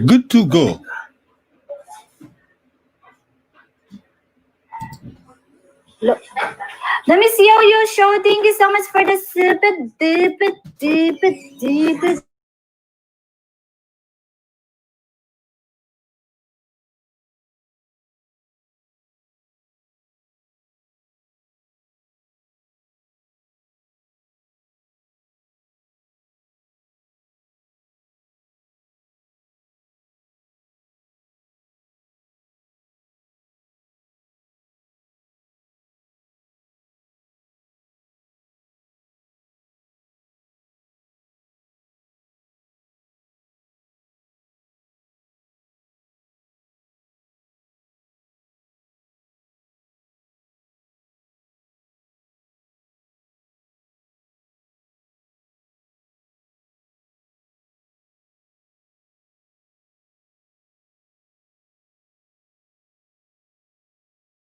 Good to go. Let me see how you show. Thank you so much for the super.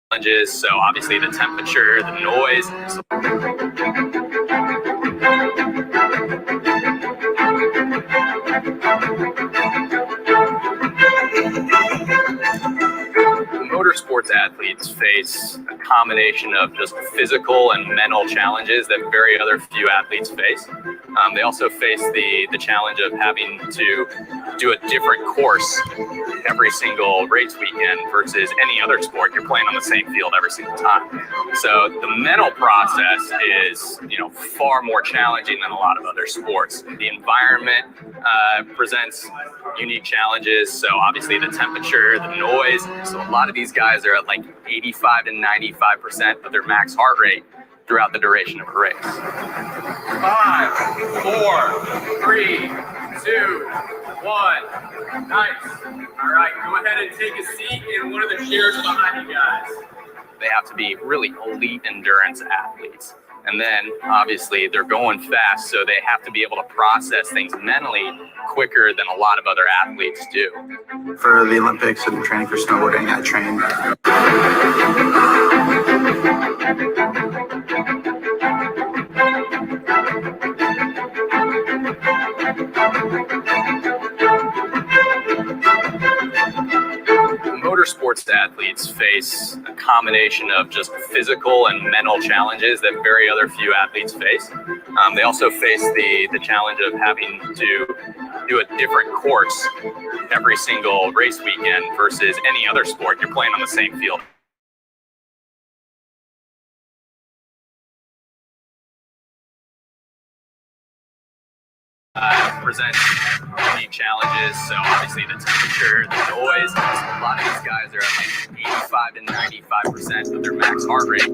Challenges, so obviously the temperature, the noise. Motorsports athletes face a combination of just physical and mental challenges that very other few athletes face. They also face the challenge of having to do a different course every single race weekend versus any other sport. You're playing on the same field every single time. So the mental process is, far more challenging than a lot of other sports. The environment presents unique challenges. So obviously the temperature, the noise. So a lot of these guys are at like 85 to 95% of their max heart rate throughout the duration of a race. 5, 4, 3, 2, 1. Nice. All right, go ahead and take a seat in one of the chairs behind you guys. They have to be really elite endurance athletes. And then obviously they're going fast, so they have to be able to process things mentally quicker than a lot of other athletes do. For the Olympics and training for snowboarding, I trained. Motorsports athletes face a combination of just physical and mental challenges that very other few athletes face. They also face the challenge of having to do a different course every single race weekend versus any other sport. You're playing on the same field. Presents unique challenges. So obviously the temperature, the noise. So a lot of these guys are at like 85 to 95% of their max heart rate.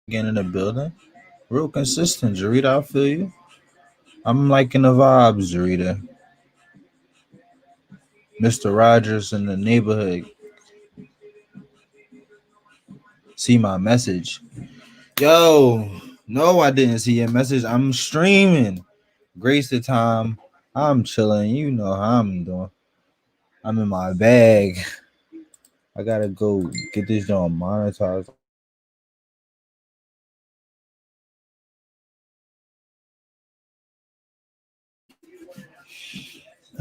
Again in the building. Real consistent, Jarita. I feel you. I'm liking the vibes, Jarita. Mr. Rogers in the neighborhood. See my message. Yo, no, I didn't see your message. I'm streaming. Grace the time. I'm chilling. You know how I'm doing. I'm in my bag. I gotta go get this joint monetized.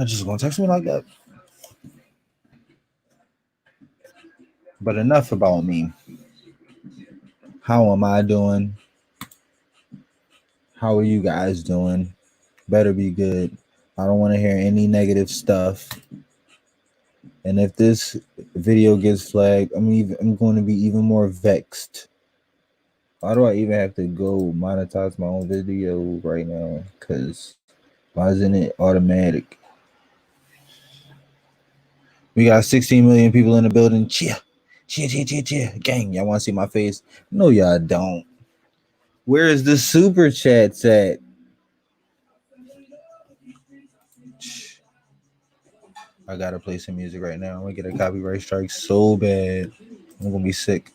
I just gonna text me like that. But enough about me. How am I doing? How are you guys doing? Better be good. I don't want to hear any negative stuff. And if this video gets flagged, I'm going to be even more vexed. Why do I even have to go monetize my own video right now? Because why isn't it automatic? We got 16 million people in the building. Cheer. Gang, y'all want to see my face? No, y'all don't. Where is the super chats at? I gotta play some music right now. I'm gonna get a copyright strike so bad. I'm gonna be sick.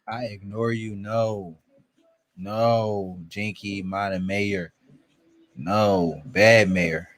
I ignore you. No, Jinky, Modern Mayor. No, bad mayor.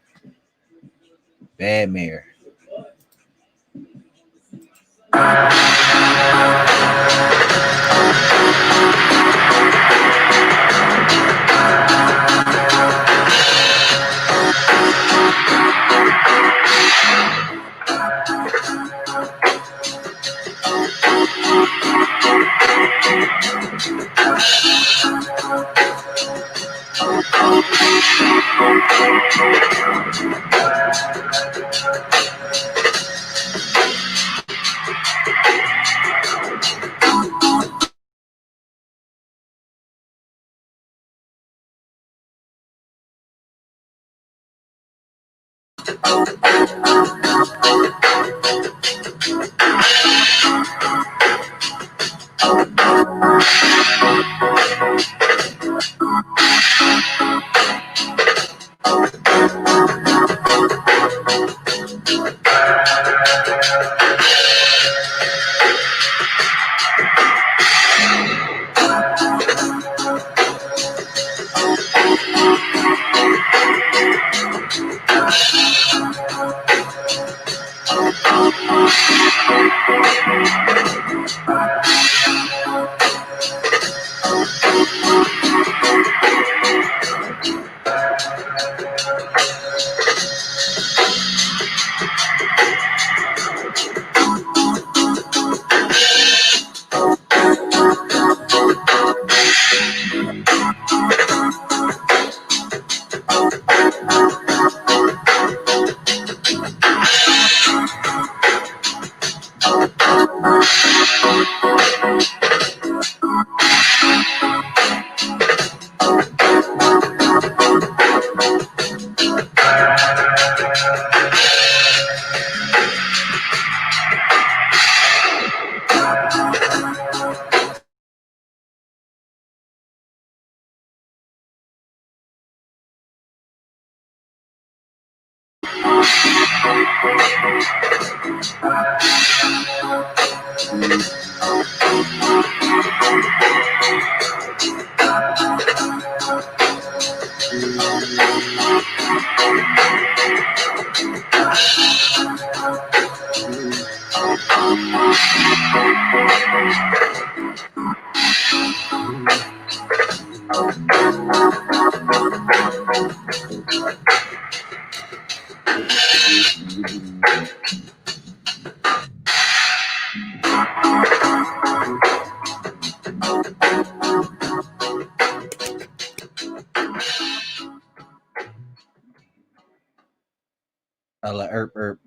Ella Erp.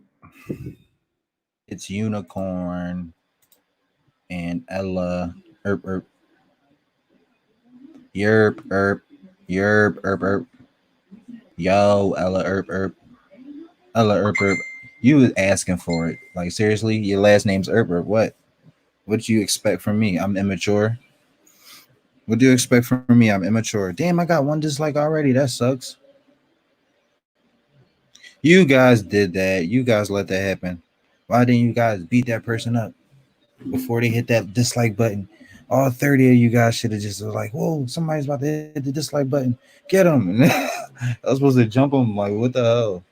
It's Unicorn and Ella Erp. Yerp. Yo, Ella Erp. Ella Erp. You was asking for it. Like, seriously? Your last name's Erp. What? What do you expect from me? I'm immature. What do you expect from me? I'm immature. Damn, I got one dislike already. That sucks. You guys did that. You guys let that happen. Why didn't you guys beat that person up before they hit that dislike button? All 30 of you guys should have just was like, whoa, somebody's about to hit the dislike button. Get them. I was supposed to jump them. Like, what the hell?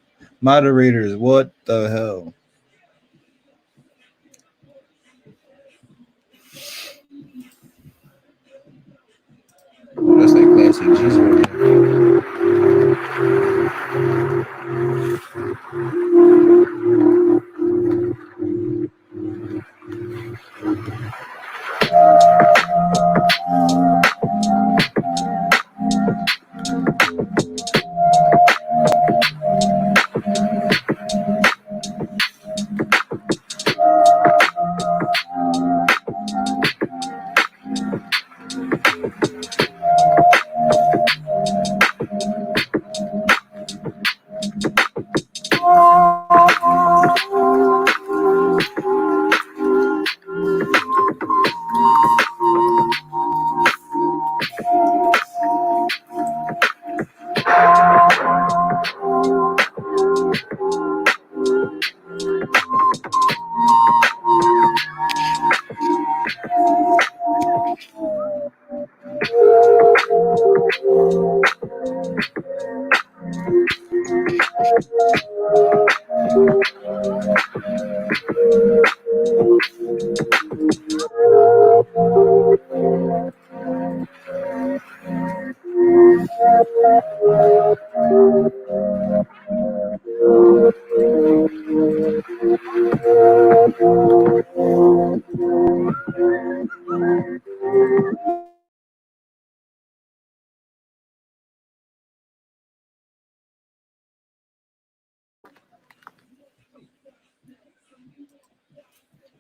Moderators, what the hell? That's that classic cheeseburger.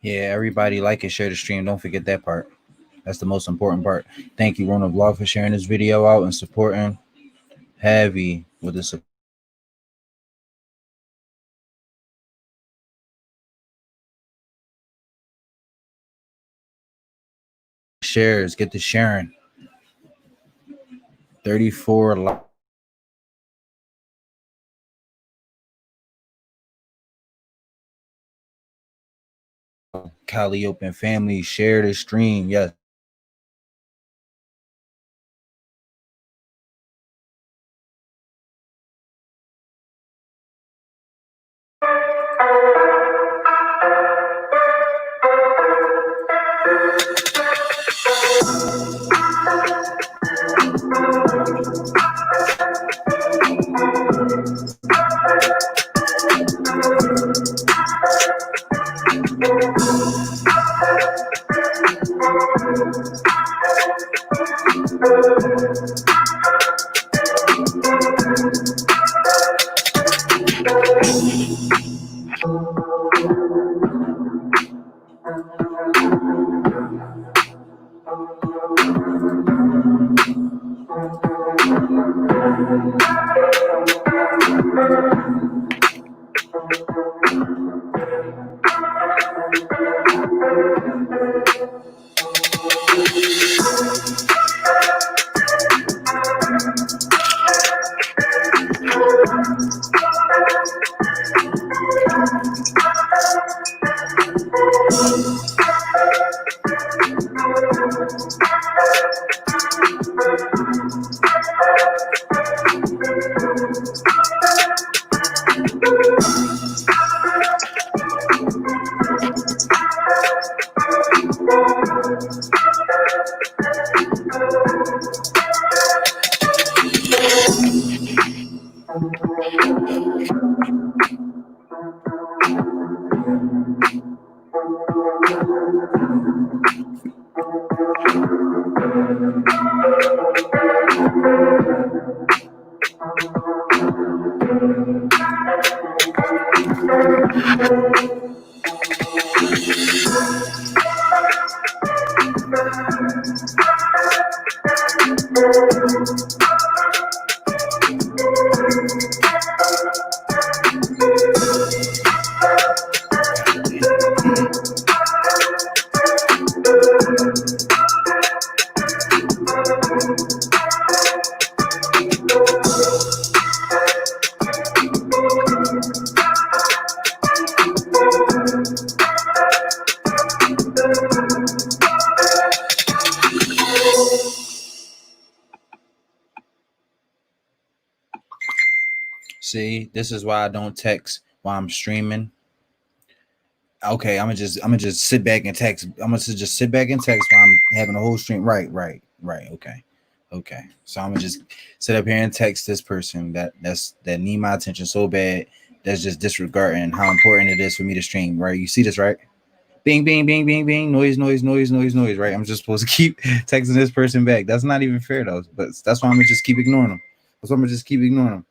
Yeah, everybody like and share the stream. Don't forget that part. That's the most important part. Thank you, Rona Vlog, for sharing this video out and supporting Heavy with the support. Shares, get the sharing. 34 likes. Cali Open family, share the stream. Yes. See, this is why I don't text while I'm streaming. Okay, I'm gonna just sit back and text. I'm gonna just sit back and text while I'm having a whole stream. Right. Okay. So I'm gonna just sit up here and text this person that need my attention so bad. That's just disregarding how important it is for me to stream. Right? You see this, right? Bing, bing, bing, bing, bing. Noise. Right? I'm just supposed to keep texting this person back. That's not even fair though. But that's why I'm gonna just keep ignoring them. That's why I'm gonna just keep ignoring them.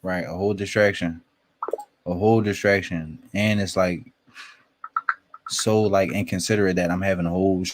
Right, a whole distraction, and it's like so like inconsiderate that I'm having a whole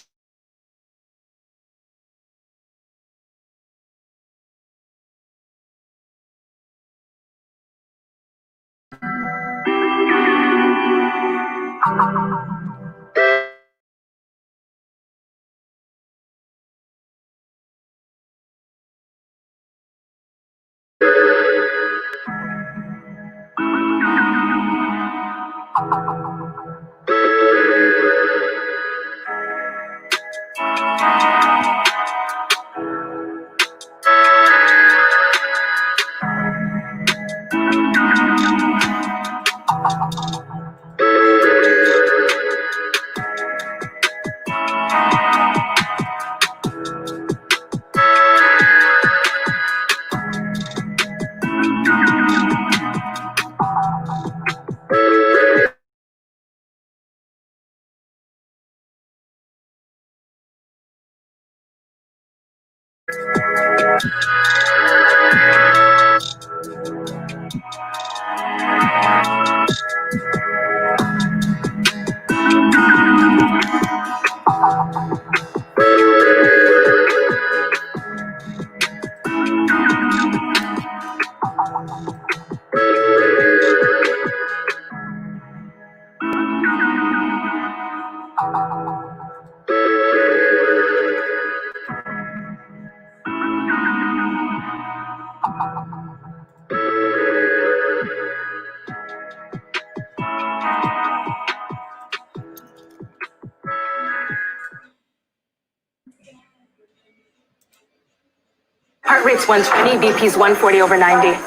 Heart rate's 120, BP's 140 over 90.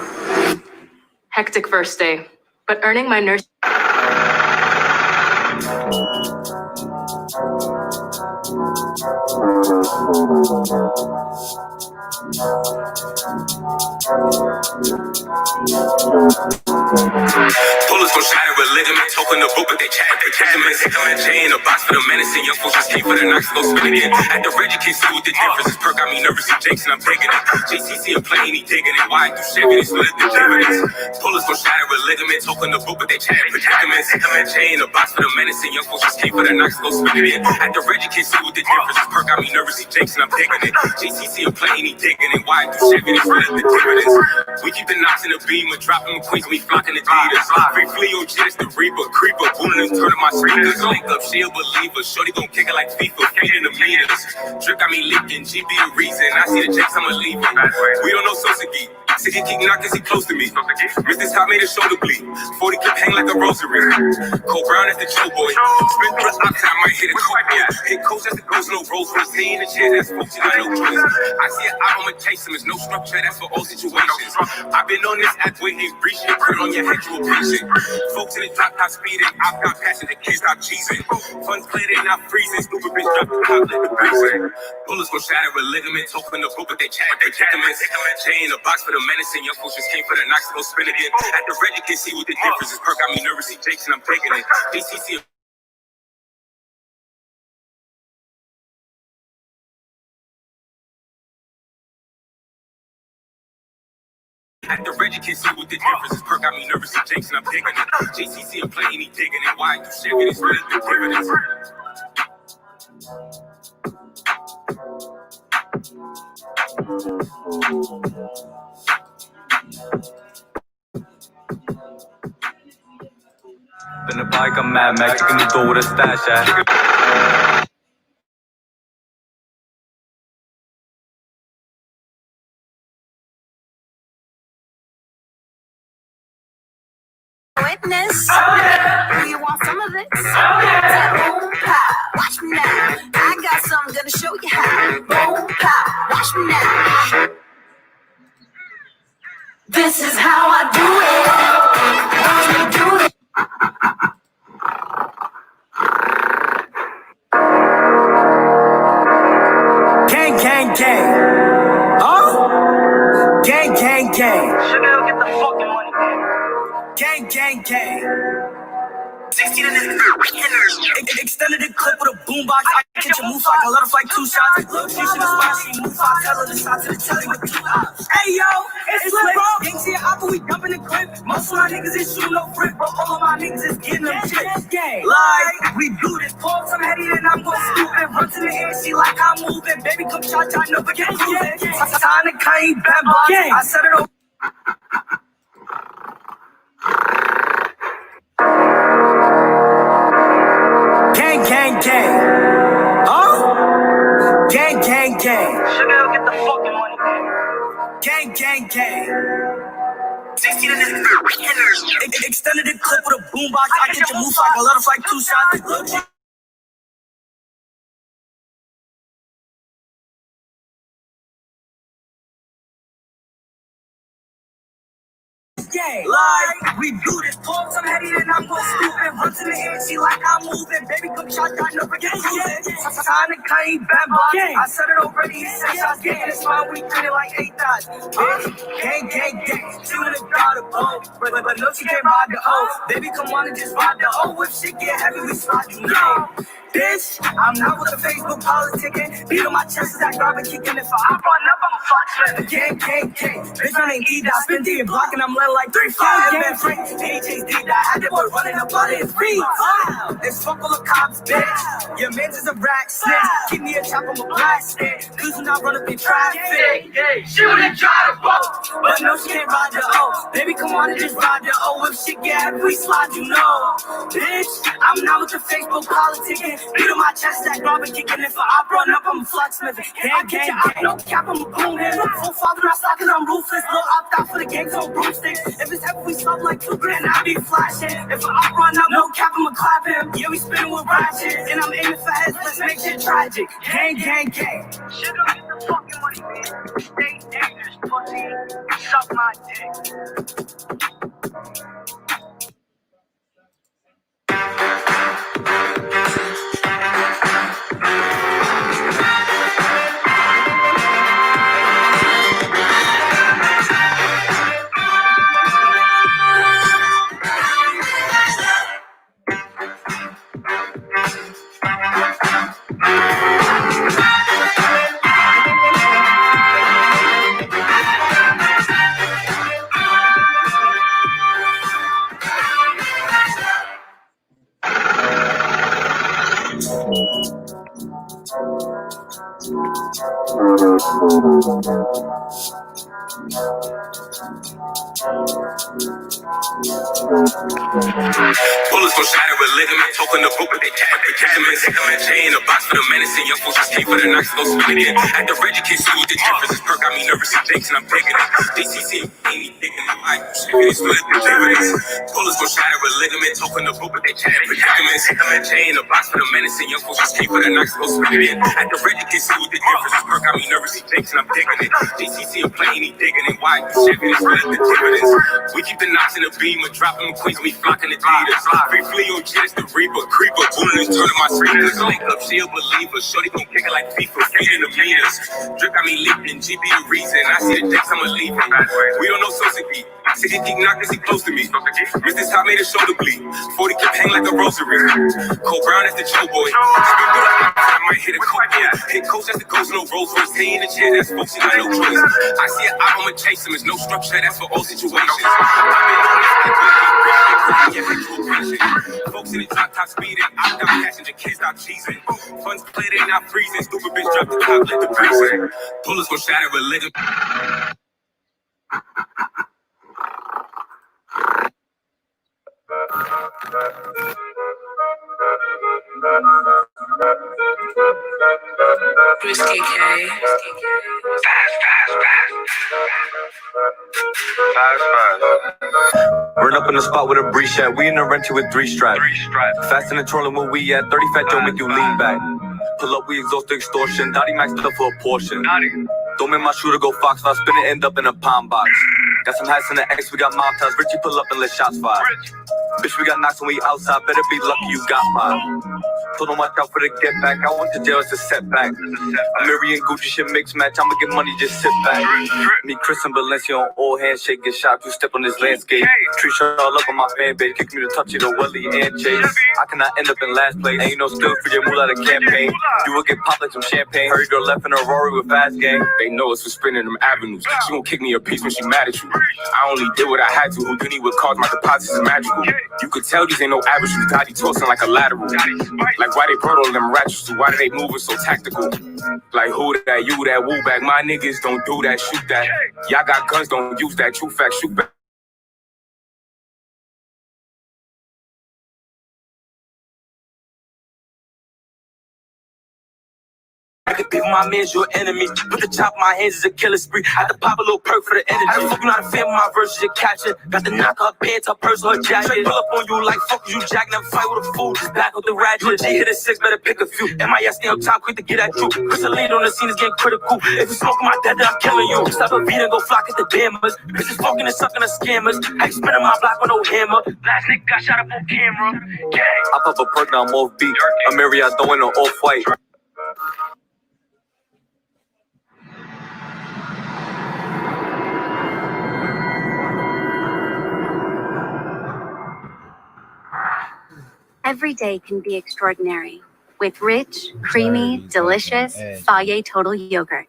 Hectic first day, but earning my nurse. Pullers gon' shatter a ligament, open the book, but they chat predicaments. J in the box for the medicine, young folks just came for the knocks, go spin it in. At the Reggie can't see what the difference is. Perk got me nervous, and Jason, I'm taking it. JCC a plane, he digging it. Why I do Chevy, they split the dividends. Pullers gon' shatter a ligament, open the book, but they chat predicaments. J in the box for the medicine, young folks just came for the knocks, go spin it in. At the Reggie can't see what the difference is. Perk got me nervous, and Jason, I'm taking it. JCC a plane, he digging it. Why I do Chevy, they split the dividends. We keep the knocks in the beam, and dropping them queens, we flocking the Adidas. Free Fleo, Jets, the Reaper, Creeper, booting and turning my speakers. Link up, she a believer. Shorty gon' kick it like FIFA, feeding the meters. Drip got me leaking, GB a reason. I see the checks, I'ma leave it. We don't know Sosa Geek. City keep knocking, he close to me. Missed this top, made his shoulder bleed. 40 clip hang like a rosary. Cole Brown as the Joe boy. Spin through the ops, I might hit a coke boy. Hit coach as the ghost, no rolls. First he in the chair, that's folks, you got no choice. I see an eye, I'ma chase him. There's no structure, that's for all situations. I've been on this act, waiting, breach shit. Put it on your head, you a patient. Folks in the drop, not speeding. I've got passion, they can't stop cheesing. Fun's played, they not freezing. Stupid bitch, drop the top, let the breezing. Bullets gon' shatter a ligament. Open the book, but they chat, they predicaments. Chain in the box for the medicine. Young folks just came for the knocks, go spin again. At the Reggie can see what the difference is. Perk got me nervous, he Jason, I'm taking it. DCC At the Reggie can't see what the difference is. Perk got me nervous and Jason, I'm digging it. JCC and playing, he digging it. Why you shaking it's really the dividends. In the bike, I'm Mad Max, chicken the door with a stash at. Witness. Do you want some of this? Boom, pow. Watch me now. I got something gonna show you how. Boom, pow. Watch me now. This is how I do it. Do it. Gang, gang, gang. Huh? Gang, gang, gang. Sugar, get the fucking money, man. Gang, gang, gang. 16 in this Extended the clip with a boombox. I catch a move like I let her fight 2 shots. Look, she's in the spot, she move out. Tell her to stop to the telly with 2 eyes. Hey yo, it's Flip, bro. Gangs here, Apple, we dumping the clip. Most of my niggas is shooting no grip, but all of my niggas is getting them chips. Like, we do this. Pull some heady and I'm gon' scoop it. Run to the air, she like I'm moving. Baby, come cha-cha, no forget moving. Sonic, I ain't bad box. I said it over. Gang, gang, gang. Huh? Gang, gang, gang. Sugar, get the fucking money, man. Gang, gang, gang. 16 in this Extended the clip with a boombox. I get your move like I let her fight 2 shots. Look, like, we do this. Pull some heady and I'm gon' scoop it. Run to the air, she like I'm moving. Baby, come shot, I never get moving. Sonic, I ain't bad box. I said it already, he 6 shots. Getting this fine, we treat it like 8 dots. Gang, gang, gang. She wanna draw the boat, but no, she can't ride the O. Baby, come on and just ride the O. If shit get heavy, we slide you know. Bitch, I'm not with a Facebook politicking. Beat on my chest as I grab and kicking. If I run up, I'm a fox. Gang, gang, gang. Bitch, my name E-Dot. Spin D and block and I'm letting like 3-5. And then Frank, DJ's D-Dot. Had that boy running up out of his feet. It's fuck full of cops, bitch. Your man's is a rat snitch. Keep me a chop, I'm a blast it. Cause when I run up in traffic, she wanna try to boat, but no, she can't ride the O. Baby, come on and just ride the O. If shit get heavy, we slide, you know. Bitch, I'm not with the Facebook politicking. Beat on my chest, that grab and kicking. If I run up, I'm a flagsmith. Gang, gang, gang. No cap, I'm a boom head. Full father, I stock and I'm ruthless. Little opt out for the gangs on broomsticks. If it's heavy, we stop like 2 grand, I be flashing. If I run up, no cap, I'ma clap him. Yeah, we spinning with ratchet. And I'm aiming for heads, let's make shit tragic. Gang, gang, gang. Sugar, get the fucking money, man. Stay dangerous, pussy. Suck my dick. Bullets gon' shatter a ligament, talking the book, but they can't protect them. Chain in a box for the menacing young folks just came for the knocks, go spin it in. At the Reggie can't see what the difference is. Perk got me nervous and Jason, I'm taking it. JCC ain't me thinking I'm like, it's split the dividends. Bullets gon' shatter a ligament, talking the book, but they can't protect them. Chain in a box for the menacing young folks just came for the knocks, go spin it in. At the Reggie can't see what the difference is. Perk got me nervous and Jason, I'm taking it. JCC and playing, he digging it. Why you shaking it's split the dividends. We keep the knocks in the beam, and dropping them queens, we flocking the Adidas. Free flea on Jets, the Reaper, Creeper, bullets turning my speakers. Link up, she a believer. Shorty gon' kick it like FIFA, feeding the meters. Drip got me leaping, GB the reason. I see the decks, I'ma leave him. We don't know social beat. 60 deep knockers, he close to me. Miss this top made his shoulder bleed. 40 kept hang like a rosary. Cole Brown is the chill boy. Spin through the might hit a couple. Hit coach, that's the ghost, no Rolls Royce. Stay in the chair, that's folks, she got no choice. I see it out, I'ma chase him. There's no structure, that's for all situations. I've been on this thing, folks in the drop top speeding. I got passenger, kids stop cheesing. Funds play, they not freezing. Stupid bitch drop the top, let the breeze. Bullets gon' shatter religion. Risky K. Run up in the spot with a breeze shot. We in the rented with 3 straps. Fast in the trolling where we at. 30 fat Joe make you lean back. Pull up, we exhaust the extortion. Dottie maxed up for a portion. Don't make my shooter go Fox. If I spin it, end up in a palm box. Got some hats in the X, we got mob ties. Richie pull up and let shots fire. Bitch, we got knocks when we outside. Better be lucky you got mine. Told them watch out for the get back. I went to jail, it's a setback. Mary and Gucci shit mix match. I'ma get money, just sit back. Me, Chris, and Valencia on all handshake. Get shot, you step on this landscape. Tree shirt all up on my fan base. Kick me to touch it, a Welly and Chase. I cannot end up in last place. Ain't no skill for your moolah the campaign. You will get popped like some champagne. Hurry girl left in a Rory with fast gang. They know it's for spinning them avenues. She gon' kick me a piece when she mad at you. I only did what I had to. Houdini would cause my deposits is magical. You could tell these ain't no average. You Dottie tossing like a lateral. Like why they brought all them ratchets? Why do they move it so tactical? Like who that, you that, woo back. My niggas don't do that, shoot that. Y'all got guns, don't use that. True fact, shoot back. People, my man's your enemy. Put the chop in my hands is a killer spree. I had to pop a little perk for the energy. I don't fuck you not a fan of my verses, you're catching. Got the knock her pants, her purse, her jacket. Straight pull up on you like fuck you, Jack. Never fight with a fool, just back with the ratchet. G hit a 6, better pick a few. MIS stay on time, quick to get at you. Chris lead on the scene is getting critical. If you smoking my dead, then I'm killing you. Stop a beat and go flock at the dammers. Bitches fucking and sucking the scammers. I ain't spinning my block with no hammer. Last nigga got shot up on camera. I pop a perk, now I'm off beat. A Marriott throwing an off-white. Every day can be extraordinary with rich, creamy, delicious Fage Total Yogurt.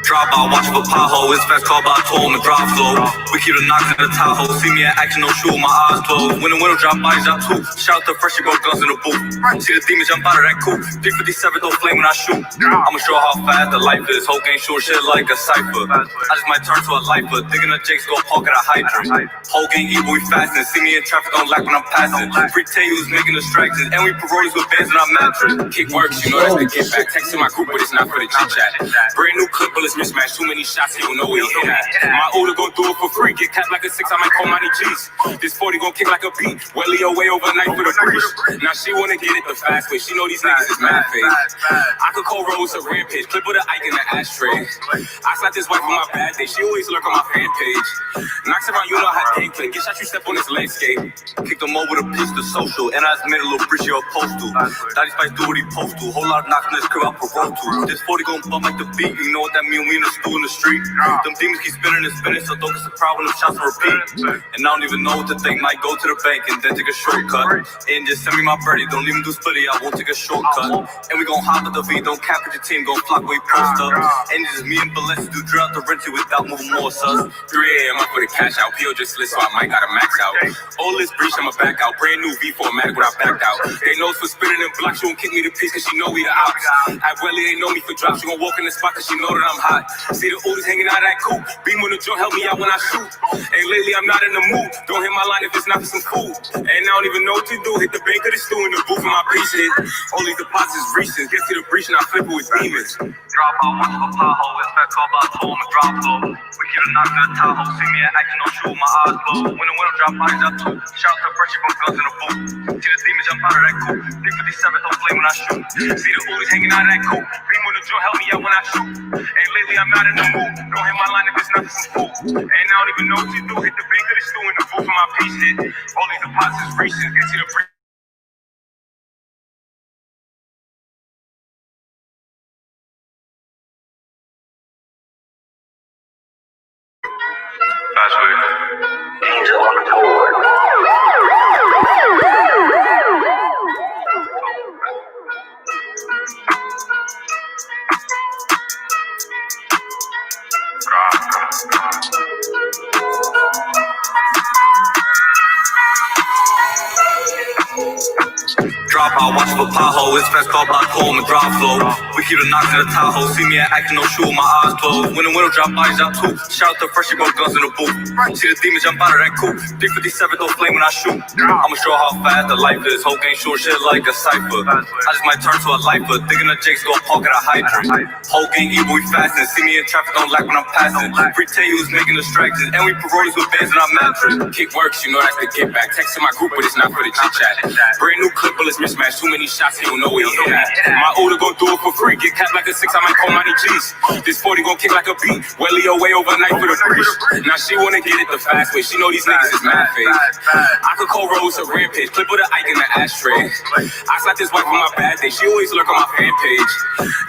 Drop out, watch for pothole. It's fast call by toll and drop slow. We keep the knocks in the Tahoe. See me in action, no shoe, my eyes closed. When the window drop, bodies drop too. Shout out to fresh, you got guns in the booth. See the demons jump out of that coupe. 357 don't flame when I shoot. I'ma show how fast the life is. Whole game short shit like a cipher. I just might turn to a lifer. Digging a Jake's go park at a hydrant. Whole game evil, we fasten. See me in traffic, don't lack when I'm passing. Freak tails making distractions. And we parolees with bands in our mattress. Kick works, you know that's the get back. Text to my group, but it's not for the chit chat. Brand new clip, bullets mismatch. Too many shots, you don't know where he hit at. My older gon' do it for free. Get capped like a 6, I might call money G's. This 40 gon' kick like a beat. Welly away overnight for the breeze. Now she wanna get it the fast way. She know these niggas is mad face. I could call Rose a rampage. Clip with an Ike in the ashtray. I slapped this wife on my bad day. She always lurk on my fan page. Knocks around, you know how they play. Get shot, you step on this landscape. Kick them over the piece to social. And I just made a little bridge you're opposed to. Dottie Spice do what he supposed to. Whole lot of knocks in this crib I parole to. This 40 gon' bump like the beat. You know what that mean? We in the in the street. Them demons keep spinning and spinning, so don't get surprised when them shots repeat. And I don't even know what to think. Might go to the bank and then take a shortcut. And just send me my birdie. Don't even do splitty, I won't take a shortcut. And we gon' hop with the V, don't cap with your team, gon' flock where we post up. And it's just me and Valencia do drill out the rented without moving more sus. 3 a.m. I put a cash out, PO just lit, so I might gotta max out. All this breach, I'ma back out. Brand new V4 Matic when I backed out. They know for spinning and blocks, she won't kick me to piece cause she know we the ops. I really ain't know me for drops, she gon' walk in the spot cause she know that I'm hot. See the Udi's hanging out of that coupe. Beam on the joint, help me out when I shoot. And lately I'm not in the mood. Don't hit my line if it's not for some food. And I don't even know what to do. Hit the bank of the stew in the booth and my piece hit. All these deposits recent. Get to the breach and I flip it with demons. Drop out, watch for pothole, expect call by toll, I'ma drop low. We keep the knock to the Tahoe, see me in action, don't shoot, my eyes closed. When the window drop, bodies up too. Shout to Freshie from guns in the booth. See the demons jump out of that coupe. 357 don't play when I shoot. See the Ulis hanging out of that coupe. Beam with the drill, help me out when I shoot. And lately I'm not in the mood. Don't hit my line if it's not for some food. And I don't even know what to do. Hit the bank of the stew in the booth for my piece hit. All these deposits recent, get to the break. Angel on the board. Drop out, watch for pothole, it's fast call by toll, I'ma drop flow. We keep the knocks in the Tahoe, see me in action, don't shoot, my eyes closed. When the window drop, bodies out too. Shout out to Freshie, both guns in the booth. See the demons jump out of that coupe. 357 don't flame when I shoot. I'ma show how fast the life is. Whole game short shit like a cipher. I just might turn to a lifer. Thinking the Jake's gon' park at a hydrant. Whole game evil, we fasting. See me in traffic, don't lack when I'm passing. Pretend you was making distractions. And we parodies with bands in our mattress. Kick works, you know that's the get back. Texting my group, but it's not for the chit chat. Brand new clip, bullets mismatched. Too many shots, you don't know where he hit at. My older gon' do it for free. Get capped like a 6, I might call Monty G's. This 40 gon' kick like a beat. Welly away overnight for the breeze. Now she wanna get it the fast way. She know these niggas is mad fake. I could call Rose a rampage. Clip with an Ike in the ashtray. I slapped his wife on my bad day. She always lurk on my fan page.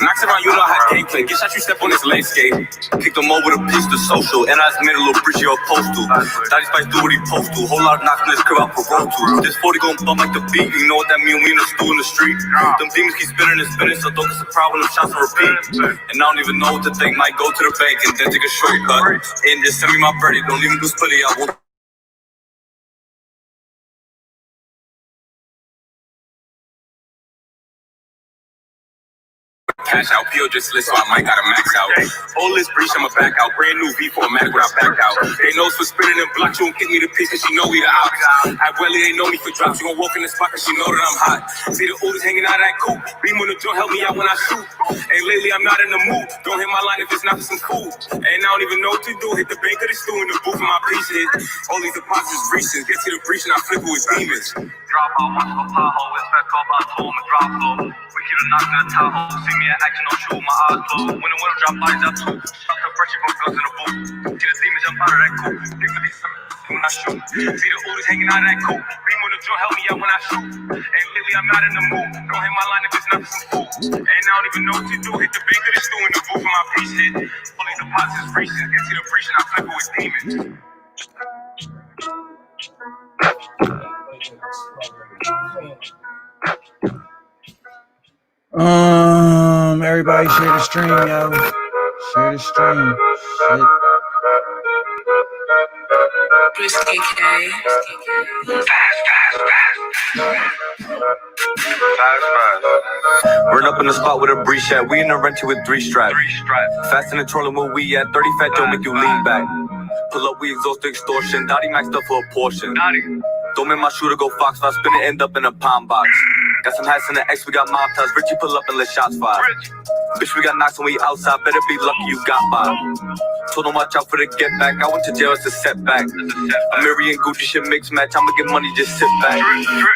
Knocks around, you know how gameplay. Get shot, you step on this landscape. Kick them over the piece to social. And I just made a little bridge you're supposed to. Daddy Spice do what he supposed to. Whole lot of knocks in this crib out for road to. This 40 gon' bump like the beat. You know what that mean? We in the stew in the street. Them demons keep spinning and spinning. So don't get surprised when them shots on repeat. And I don't even know what to think. Might go to the bank and then take a shortcut. And just send me my birdie. Don't even do splitty. I won't. Cash out, PO just lit, so I might gotta max out. All this breach, I'ma back out. Brand new V4 when I back out. They know for spinning and block, you won't kick me the piece, cause she know we the ops. At Welly, they know me for drops. You gon' walk in the spot, cause she know that I'm hot. See the Ulis hanging out of that coupe. Beam on the joint, help me out when I shoot. And lately, I'm not in the mood. Don't hit my line if it's not for some food. And I don't even know what to do. Hit the bank of the stew in the booth for my piece hit. All these deposits recent. Get to the breach and I flip it with demons. Drop out, watch for pothole. Expect call by toll, I'ma drop low. We keep the knock in the Tahoe. See me in action, don't shoot, my eyes closed. When the window drop, bodies out too. Shout to Freshie from guns in the booth. See the demons jump out of that coupe. 357 when I shoot. See the Ulis hanging out of that coupe. Beam with the drill, help me out when I shoot. And lately I'm not in the mood. Don't hit my line if it's not for some food. And I don't even know what to do. Hit the bank of the stew in the booth for my piece hit. All these deposits recent. Get to the breach and I flip it with demons. Everybody share the stream, yo. Share the stream. Shit. Run up in the spot with a breeze at. We in the rental with 3 straps. Fast in the trolling where we at. 30 fat don't make you lean back. Pull up, we exhaust the extortion. Dottie maxed up for a portion. Don't make my shooter go fox. If I spin it, end up in a palm box. Got some hats in the X, we got mob ties. Richie pull up and let shots fire. Bitch, we got knocks when we outside. Better be lucky you got by. Told them watch out for the get back. I went to jail, it's a setback. Mary and Gucci shit mix match. I'ma get money, just sit back.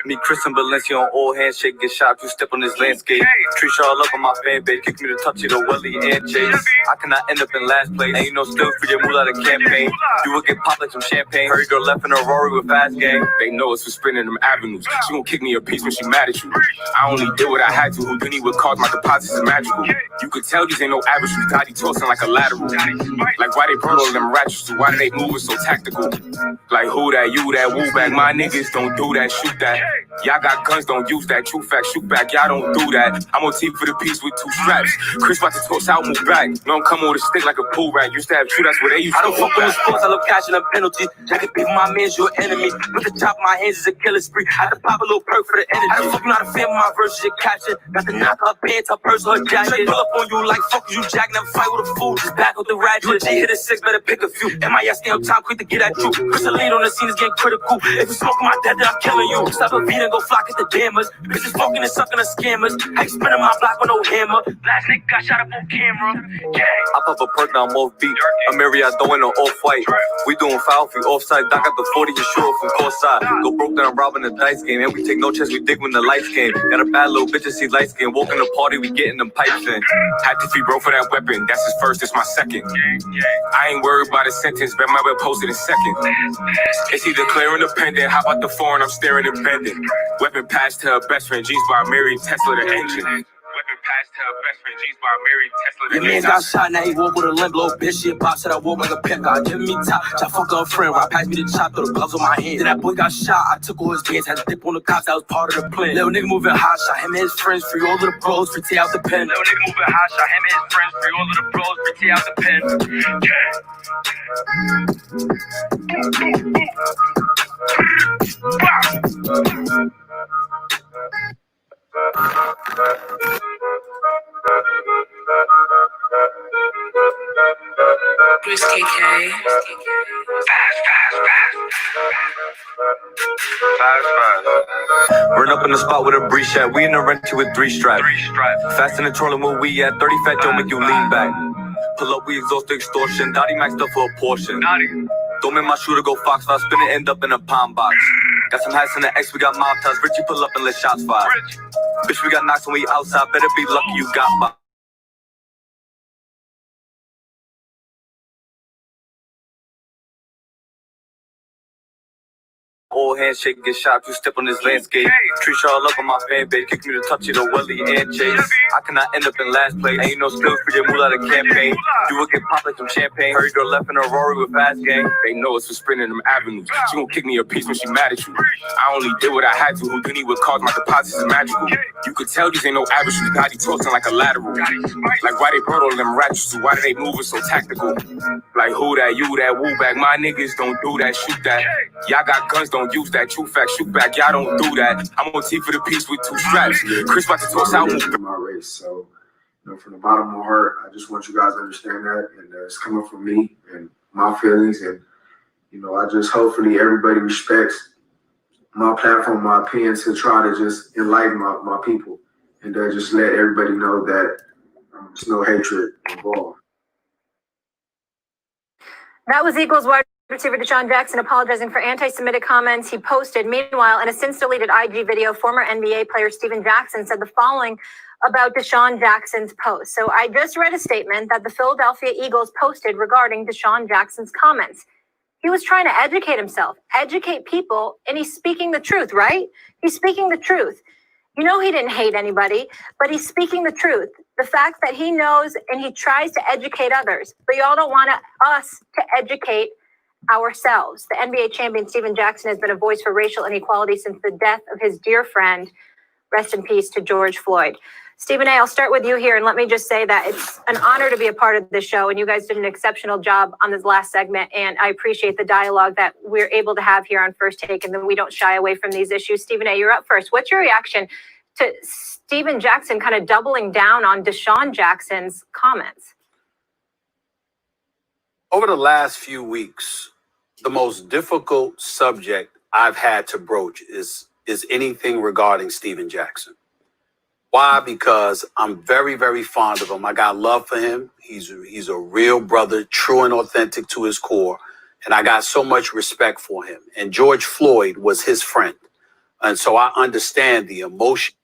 Me, Chris and Valencia on all handshake. Get shot if you step on this landscape. Treat y'all up on my fan base. Kick me to touch it, Welly and Chase. I cannot end up in last place. Ain't no still for your moolah the campaign. You will get popped like some champagne. Hurry girl left in a Rory with fast gang. They know it's for spinning them avenues. She gon' kick me a piece when she mad at you. I only did what I had to. Houdini would cause my deposits is magical. You could tell these ain't no average. Dottie tossing like a lateral. Like why they brought all them ratchets to? Why do they moving so tactical? Like who that, you that, woo back. My niggas don't do that, shoot that. Y'all got guns, don't use that. True fact, shoot back. Y'all don't do that. I'm on team for the piece with 2 straps. Chris about to toss out, move back. No, I'm coming with a stick like a pool rat. Used to have true, that's what they used to. I don't fuck with the sports, I love cash and a penalty. Jacket people, my man's your enemy. With the top of my hands is a killer spree. I had to pop a little perk for the energy. I don't fuck not a fan of my verses, your caption. Got the knock up pants, her purse, her jacket. Pull up on you like fuck you, Jack. Never fight with a fool, just back with the ratchet. G hit a 6, better pick a few. MIS stay on time, quick to get at you. Chris lead on the scene is getting critical. If you smoke my dad, then I'm killing you. Stop a beat then go flock at the jammers. Bitches fucking and sucking the scammers. I ain't spinning my block with no hammer. Last nigga got shot up on camera. Yeah. I pop a perk now, I'm off beat. A Marriott throwing an off-white. We doing foul free offside. Doc got the 40 and short from court side. Go broke down, robbing the dice game. And we take no chance, we dig when the lights came. Got a bad little bitch that see lights game. Walk in the party, we getting them pipes in. Had to feed bro for that weapon. That's his first, it's my second. I ain't worried about a sentence, bet my way posted in second. It's either clear or independent. How about the foreign? I'm staring and bending. Weapon passed to her best friend. G's by Mary Tesla the engine. Weapon passed to her best friend. G's by Mary Tesla the Your man got shot, now he walk with a limp, little bitch. Shit pop, said I walk like a pimp. God, give me top, shot fuck up friend. Right past me the chop, throw the gloves on my hand. Then that boy got shot, I took all his pants, had to dip on the cops, that was part of the plan. Little nigga moving hot, shot him and his friends, free all of the bros, free T out the pen. Little nigga moving hot, shot him and his friends, free all of the bros, free T out the pen. Bruce KK. Run up in the spot with a breeze shot. We in the renty with 3 straps. Fast in the trolling where we at. 30 fat don't make you lean back. Pull up, we exhaust the extortion. Dottie maxed up for a portion. Don't make my shooter go fox. If I spin it, end up in a palm box. Got some hats in the X, we got mob ties. Richie pull up and let shots fire. Bitch, we got knocks when we outside. Better be lucky you got by. All handshake, get shot, you step on this landscape. Treat y'all up on my fan base, kick me to touch it, Welly and Chase. I cannot end up in last place. Ain't no skills for your moolah the campaign. You will get popped like some champagne. Hurry girl left in a Rory with fast gang. They know it's for spinning them avenues. She gon' kick me a piece when she mad at you. I only did what I had to. Houdini would cause my deposits is magical. You could tell these ain't no average. Gotti toasting like a lateral. Like why they brought all them ratchets? Why do they move it so tactical? Like who that, you that, woo back. My niggas don't do that, shoot that. Y'all got guns, don't use that. True fact, shoot back. Y'all don't do that. I'm on T for the piece with 2 straps. Chris about to toss out. My race, so from the bottom of my heart, I just want you guys to understand that, and it's coming from me and my feelings, and I just hopefully everybody respects my platform, my opinion, to try to just enlighten my people, and just let everybody know that there's no hatred involved. That was Eagles wide receiver Deshaun Jackson apologizing for anti-Semitic comments he posted. Meanwhile, in a since-deleted IG video, former NBA player Steven Jackson said the following about Deshaun Jackson's post. So I just read a statement that the Philadelphia Eagles posted regarding Deshaun Jackson's comments. He was trying to educate himself, educate people, and he's speaking the truth, right? He's speaking the truth. He didn't hate anybody, but he's speaking the truth. The fact that he knows and he tries to educate others, but y'all don't want us to educate ourselves. The NBA champion Steven Jackson has been a voice for racial inequality since the death of his dear friend. Rest in peace to George Floyd. Stephen A., I'll start with you here, and let me just say that it's an honor to be a part of this show, and you guys did an exceptional job on this last segment, and I appreciate the dialogue that we're able to have here on First Take, and then we don't shy away from these issues. Stephen A., you're up first. What's your reaction to Steven Jackson kind of doubling down on Deshaun Jackson's comments? Over the last few weeks, the most difficult subject I've had to broach is anything regarding Steven Jackson. Why? Because I'm very, very fond of him. I got love for him. He's a real brother, true and authentic to his core. And I got so much respect for him. And George Floyd was his friend. And so I understand the emotion.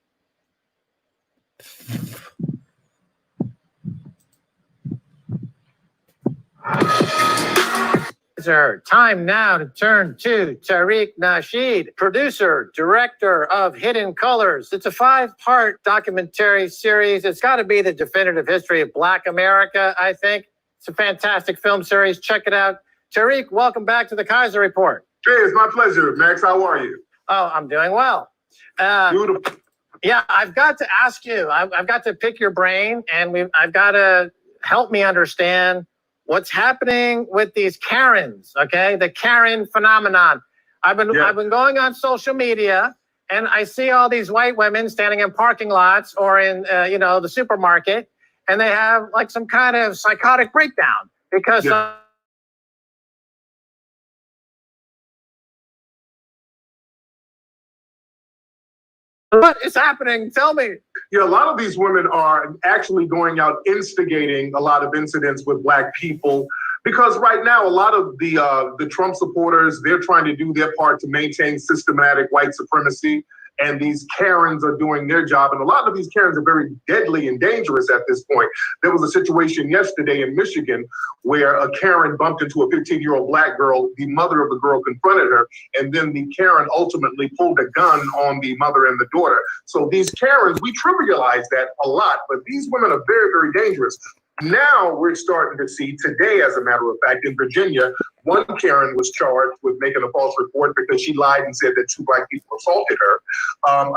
Time now to turn to Tariq Nasheed, producer, director of Hidden Colors. It's a 5-part documentary series. It's got to be the definitive history of Black America, I think. It's a fantastic film series. Check it out. Tariq, welcome back to the Kaiser Report. Jay, it's my pleasure. Max, how are you? Oh, I'm doing well. Beautiful. Yeah, I've got to ask you. I've got to pick your brain, and I've got to help me understand what's happening with these Karens, okay? The Karen phenomenon. I've been going on social media, and I see all these white women standing in parking lots or in the supermarket, and they have like some kind of psychotic breakdown because What is happening? Tell me. Yeah, a lot of these women are actually going out instigating a lot of incidents with Black people. Because right now, a lot of the Trump supporters, they're trying to do their part to maintain systematic white supremacy. And these Karens are doing their job. And a lot of these Karens are very deadly and dangerous at this point. There was a situation yesterday in Michigan where a Karen bumped into a 15-year-old Black girl. The mother of the girl confronted her. And then the Karen ultimately pulled a gun on the mother and the daughter. So these Karens, we trivialize that a lot. But these women are very, very dangerous. Now we're starting to see today, as a matter of fact, in Virginia, one Karen was charged with making a false report because she lied and said that 2 Black people assaulted her.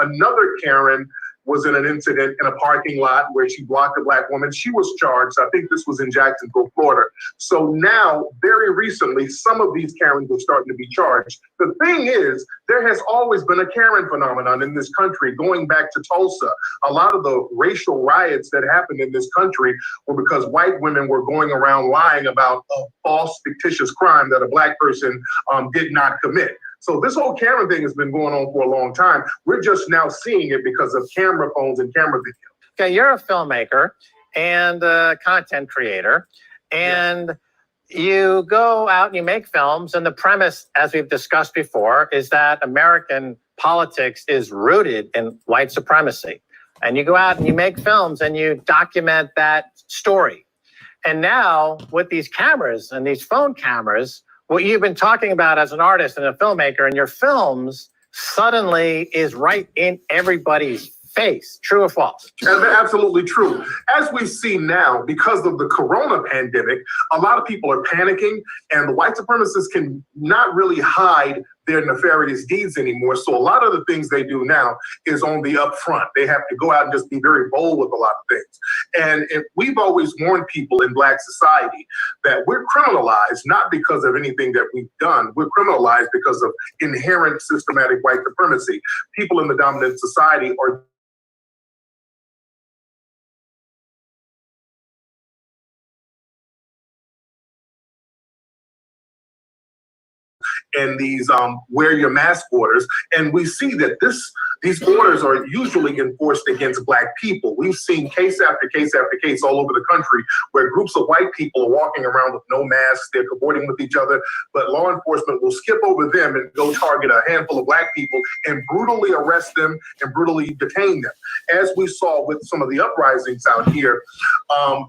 Another Karen was in an incident in a parking lot where she blocked a Black woman. She was charged. I think this was in Jacksonville, Florida. So now, very recently, some of these Karens are starting to be charged. The thing is, there has always been a Karen phenomenon in this country, going back to Tulsa. A lot of the racial riots that happened in this country were because white women were going around lying about a false, fictitious crime that a Black person did not commit. So this whole Karen thing has been going on for a long time. We're just now seeing it because of camera phones and camera video. Okay, you're a filmmaker and a content creator, and you go out and you make films, and the premise, as we've discussed before, is that American politics is rooted in white supremacy. And you go out and you make films and you document that story. And now with these cameras and these phone cameras, what you've been talking about as an artist and a filmmaker in your films suddenly is right in everybody's face. True or false? Absolutely true. As we see now, because of the corona pandemic, a lot of people are panicking, and the white supremacists can not really hide their nefarious deeds anymore. So a lot of the things they do now is on the upfront. They have to go out and just be very bold with a lot of things. And we've always warned people in Black society that we're criminalized, not because of anything that we've done. We're criminalized because of inherent systematic white supremacy. People in the dominant society are and these wear your mask orders. And we see that these orders are usually enforced against Black people. We've seen case after case after case all over the country where groups of white people are walking around with no masks, they're cavorting with each other, but law enforcement will skip over them and go target a handful of Black people and brutally arrest them and brutally detain them. As we saw with some of the uprisings out here,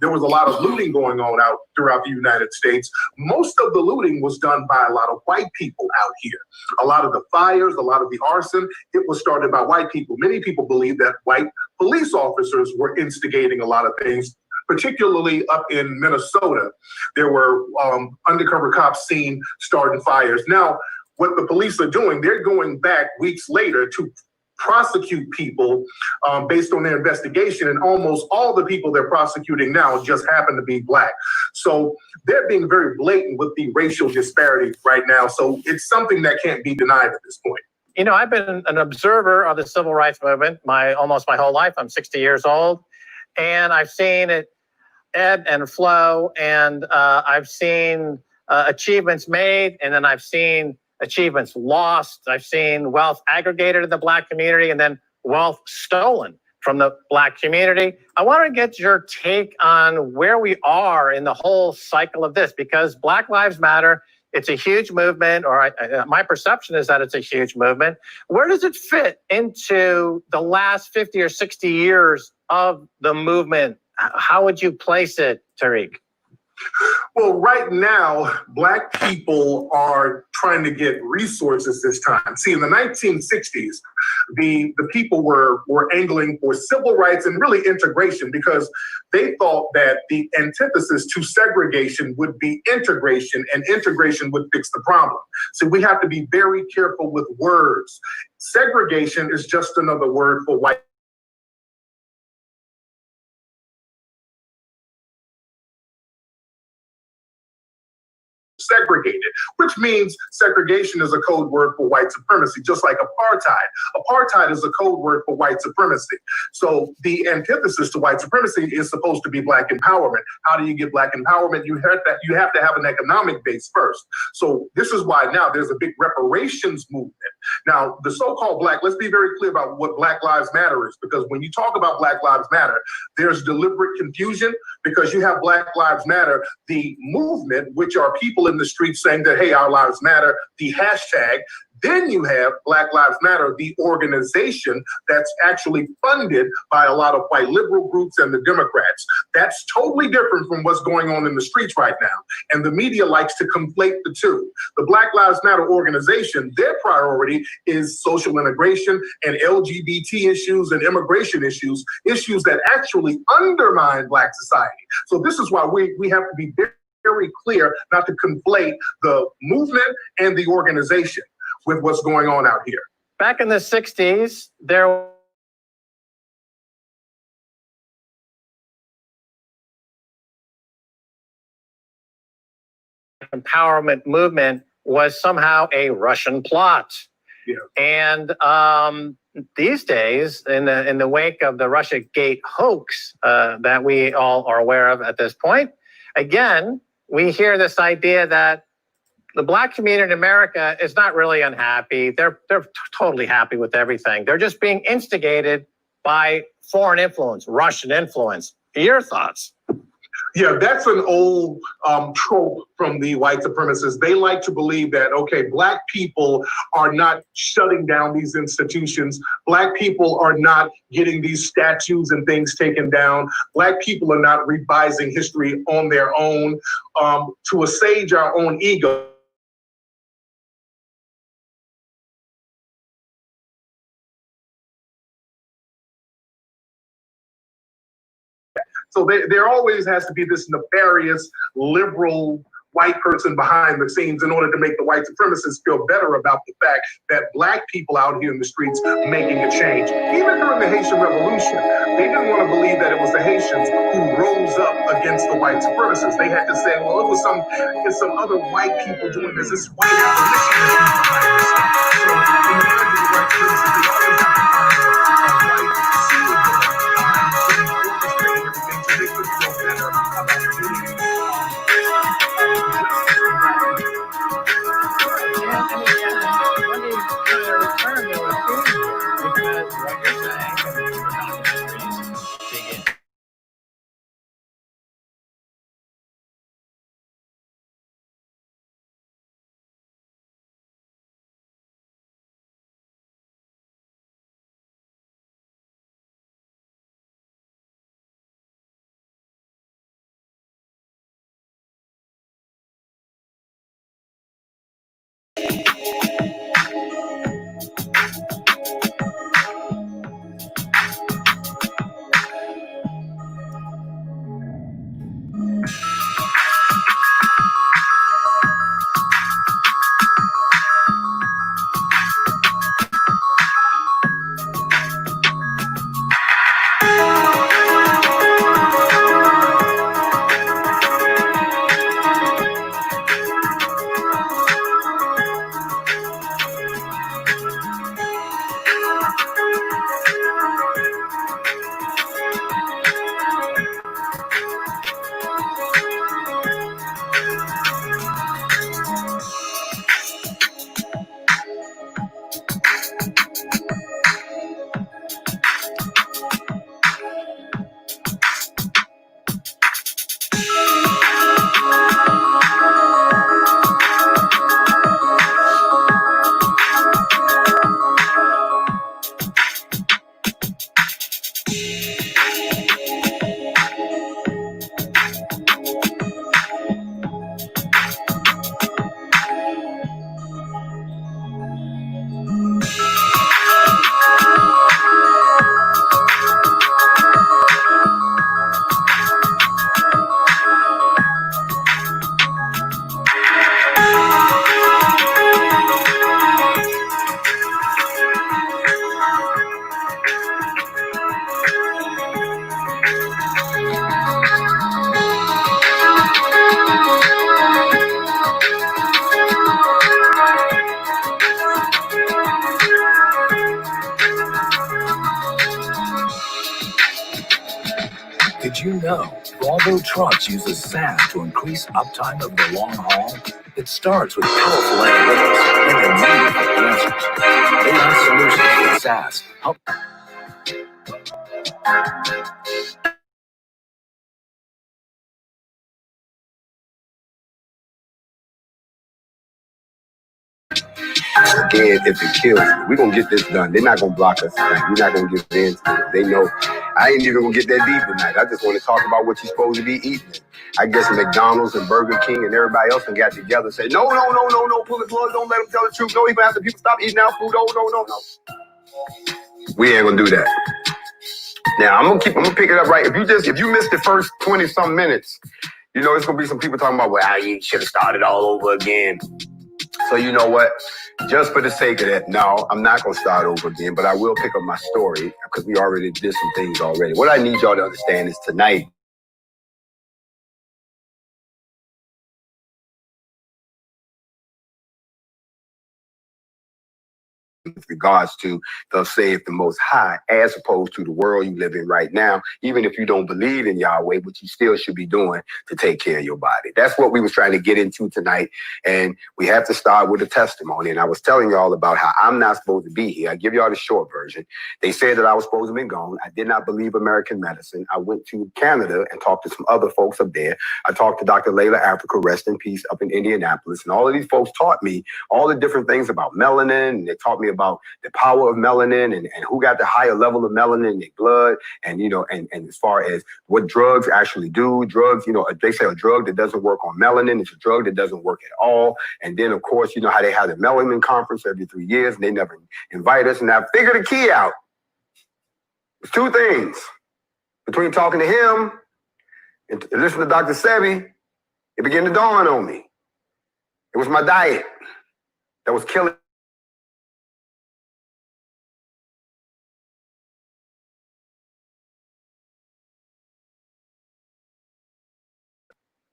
there was a lot of looting going on out throughout the United States. Most of the looting was done by a lot of white people out here. A lot of the fires, a lot of the arson, it was started by white people. Many people believe that white police officers were instigating a lot of things, particularly up in Minnesota. There were undercover cops seen starting fires. Now, what the police are doing, they're going back weeks later to prosecute people based on their investigation, and almost all the people they're prosecuting now just happen to be Black. So they're being very blatant with the racial disparity right now. So it's something that can't be denied at this point. You know, I've been an observer of the civil rights movement almost my whole life. I'm 60 years old, and I've seen it ebb and flow, and I've seen achievements made, and then I've seen achievements lost. I've seen wealth aggregated in the Black community and then wealth stolen from the Black community. I want to get your take on where we are in the whole cycle of this, because Black Lives Matter, it's a huge movement, or my perception is that it's a huge movement. Where does it fit into the last 50 or 60 years of the movement? How would you place it, Tariq? Well, right now, Black people are trying to get resources this time. See, in the 1960s, the people were angling for civil rights and really integration, because they thought that the antithesis to segregation would be integration, and integration would fix the problem. So we have to be very careful with words. Segregation is just another word for white. Segregated, which means segregation is a code word for white supremacy, just like apartheid. Apartheid is a code word for white supremacy. So the antithesis to white supremacy is supposed to be Black empowerment. How do you get Black empowerment? You have to have an economic base first. So this is why now there's a big reparations movement. Now, the so-called black, let's be very clear about what Black Lives Matter is, because when you talk about Black Lives Matter, there's deliberate confusion because you have Black Lives Matter, the movement, which are people in the streets saying that, hey, our lives matter, the hashtag. Then you have Black Lives Matter, the organization that's actually funded by a lot of white liberal groups and the Democrats. That's totally different from what's going on in the streets right now. And the media likes to conflate the two. The Black Lives Matter organization, their priority is social integration and LGBT issues and immigration issues, issues that actually undermine Black society. So this is why we have to be very clear not to conflate the movement and the organization with what's going on out here. Back in the 60s, there empowerment movement was somehow a Russian plot. Yeah. And these days, in the wake of the Russiagate hoax that we all are aware of at this point, again, we hear this idea that the Black community in America is not really unhappy. They're totally happy with everything. They're just being instigated by foreign influence, Russian influence. Your thoughts? Yeah, that's an old trope from the white supremacists. They like to believe that, okay, Black people are not shutting down these institutions. Black people are not getting these statues and things taken down. Black people are not revising history on their own to assuage our own ego. So there always has to be this nefarious, liberal white person behind the scenes in order to make the white supremacists feel better about the fact that Black people out here in the streets making a change. Even during the Haitian Revolution, they didn't want to believe that it was the Haitians who rose up against the white supremacists. They had to say, well, it's some other white people doing this. It's white abolitionism behind this stuff. So in the minds of the white supremacists, they always have to find a white super villain behind the scenes orchestrating everything so they could feel better about doing it. Did you know Volvo trucks uses SaaS to increase uptime of the long haul? It starts with powerful analytics and immediate answers. fast. Again, if it kills, we're going to get this done. They're not going to block us tonight. We're not going to give in to it. They know. I ain't even going to get that deep tonight. I just want to talk about what you're supposed to be eating. I guess McDonald's and Burger King and everybody else got together and say, no, pull the plug, don't let them tell the truth. No, even after people stop eating our food. No. We ain't going to do that. Now, I'm gonna pick it up right. If you missed the first 20-some minutes, it's going to be some people talking about, well, you should have started all over again. So you know what? Just for the sake of that, no, I'm not going to start over again, but I will pick up my story because we already did some things already. What I need y'all to understand is tonight, with regards to the say if the Most High, as opposed to the world you live in right now, even if you don't believe in Yahweh, which you still should be doing to take care of your body. That's what we was trying to get into tonight. And we have to start with a testimony. And I was telling y'all about how I'm not supposed to be here. I give y'all the short version. They said that I was supposed to be gone. I did not believe American medicine. I went to Canada and talked to some other folks up there. I talked to Dr. Layla Africa, rest in peace, up in Indianapolis. And all of these folks taught me all the different things about melanin. And they taught me about the power of melanin and who got the higher level of melanin in their blood, and and as far as what drugs actually do. Drugs, they say a drug that doesn't work on melanin is a drug that doesn't work at all. And then of course, how they have the melanin conference every 3 years and they never invite us. And I figured the key out. There's two things. Between talking to him and listening to Dr. Sebi, it began to dawn on me. It was my diet that was killing.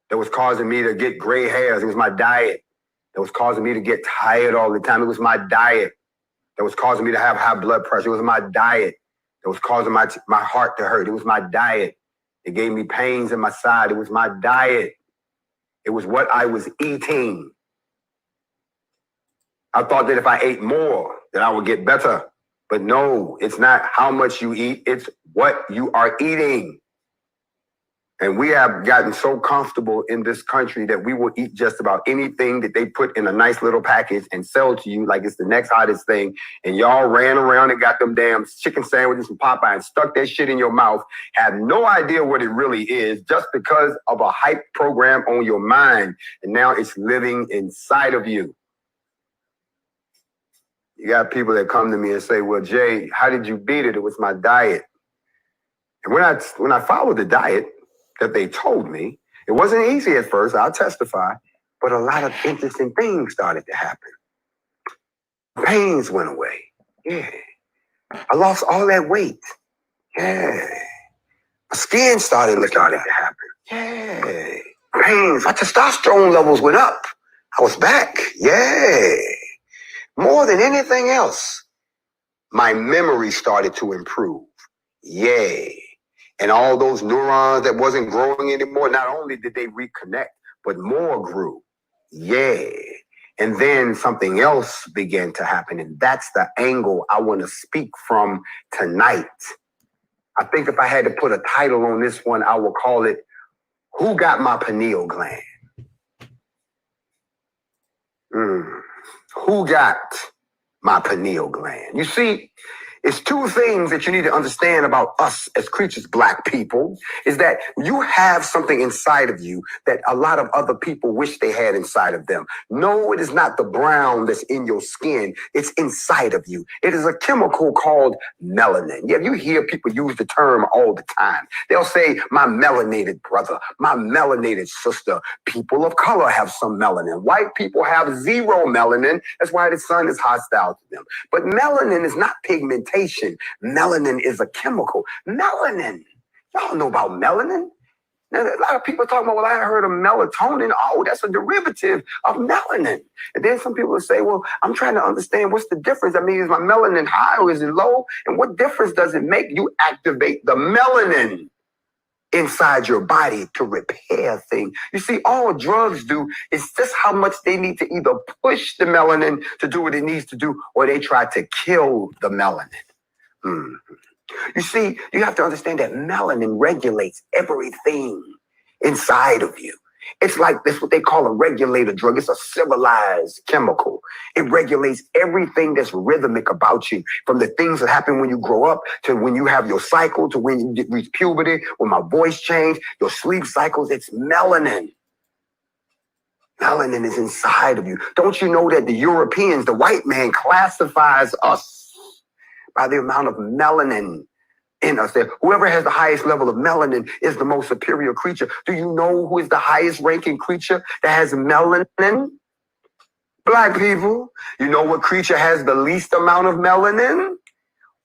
That was causing me to get gray hairs. It was my diet that was causing me to get tired all the time. It was my diet that was causing me to have high blood pressure. It was my diet that was causing my heart to hurt. It was my diet that gave me pains in my side. It was my diet. It was what I was eating. I thought that if I ate more, that I would get better. But no, it's not how much you eat. It's what you are eating. And we have gotten so comfortable in this country that we will eat just about anything that they put in a nice little package and sell to you like it's the next hottest thing. And y'all ran around and got them damn chicken sandwiches from Popeye and stuck that shit in your mouth, have no idea what it really is, just because of a hype program on your mind. And now it's living inside of you. You got people that come to me and say, well, Jay, how did you beat it? It was my diet. And when I followed the diet that they told me, it wasn't easy at first, I'll testify, but a lot of interesting things started to happen. Pains went away. Yeah. I lost all that weight. Yeah. My skin started to happen. Yeah. Pains. My testosterone levels went up. I was back. Yeah. More than anything else, my memory started to improve. Yay. And all those neurons that wasn't growing anymore, not only did they reconnect, but more grew. Yay. And then something else began to happen. And that's the angle I want to speak from tonight. I think if I had to put a title on this one, I would call it, Who Got My Pineal Gland? Who got my pineal gland? You see, it's two things that you need to understand about us as creatures, Black people, is that you have something inside of you that a lot of other people wish they had inside of them. No, it is not the brown that's in your skin. It's inside of you. It is a chemical called melanin. Yeah, you hear people use the term all the time. They'll say, my melanated brother, my melanated sister. People of color have some melanin. White people have zero melanin. That's why the sun is hostile to them. But melanin is not pigmentation. Melanin is a chemical. Melanin. Y'all know about melanin. Now, a lot of people talking about, well, I heard of melatonin. Oh, that's a derivative of melanin. And then some people will say, well, I'm trying to understand what's the difference. I mean, is my melanin high or is it low? And what difference does it make? You activate the melanin inside your body to repair things. You see, all drugs do is just how much they need to either push the melanin to do what it needs to do, or they try to kill the melanin. Hmm. You see, you have to understand that melanin regulates everything inside of you. It's like this, what they call a regulator drug. It's a civilized chemical. It regulates everything that's rhythmic about you, from the things that happen when you grow up to when you have your cycle, to when you reach puberty, when my voice change, your sleep cycles. It's melanin. Melanin is inside of you. Don't you know that the Europeans, the white man, classifies us by the amount of melanin in us? Whoever has the highest level of melanin is the most superior creature. Do you know who is the highest ranking creature that has melanin? Black people. You know what creature has the least amount of melanin?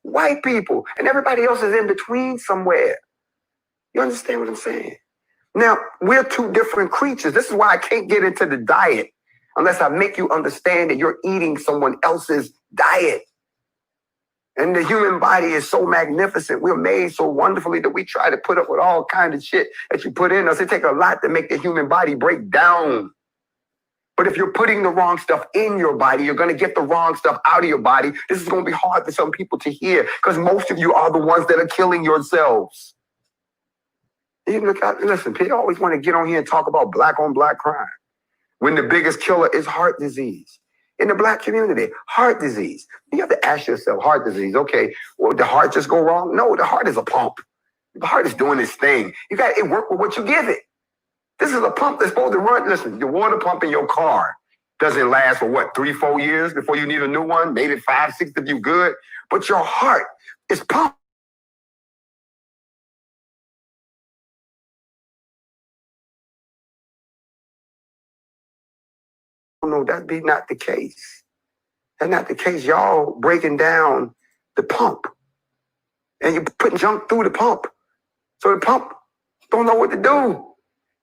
White people. And everybody else is in between somewhere. You understand what I'm saying? Now, we're two different creatures. This is why I can't get into the diet unless I make you understand that you're eating someone else's diet. And the human body is so magnificent. We're made so wonderfully that we try to put up with all kinds of shit that you put in us. It takes a lot to make the human body break down. But if you're putting the wrong stuff in your body, you're going to get the wrong stuff out of your body. This is going to be hard for some people to hear because most of you are the ones that are killing yourselves. Listen, people always want to get on here and talk about black on black crime when the biggest killer is heart disease. In the black community, heart disease. You have to ask yourself, heart disease, okay, well, did the heart just go wrong? No, the heart is a pump. The heart is doing its thing. It work with what you give it. This is a pump that's supposed to run. Listen, the water pump in your car doesn't last for what, 3-4 years before you need a new one? Maybe 5-6 if you good. But your heart is pumped. No, that be not the case. That's not the case. Y'all breaking down the pump. And you're putting junk through the pump. So the pump don't know what to do.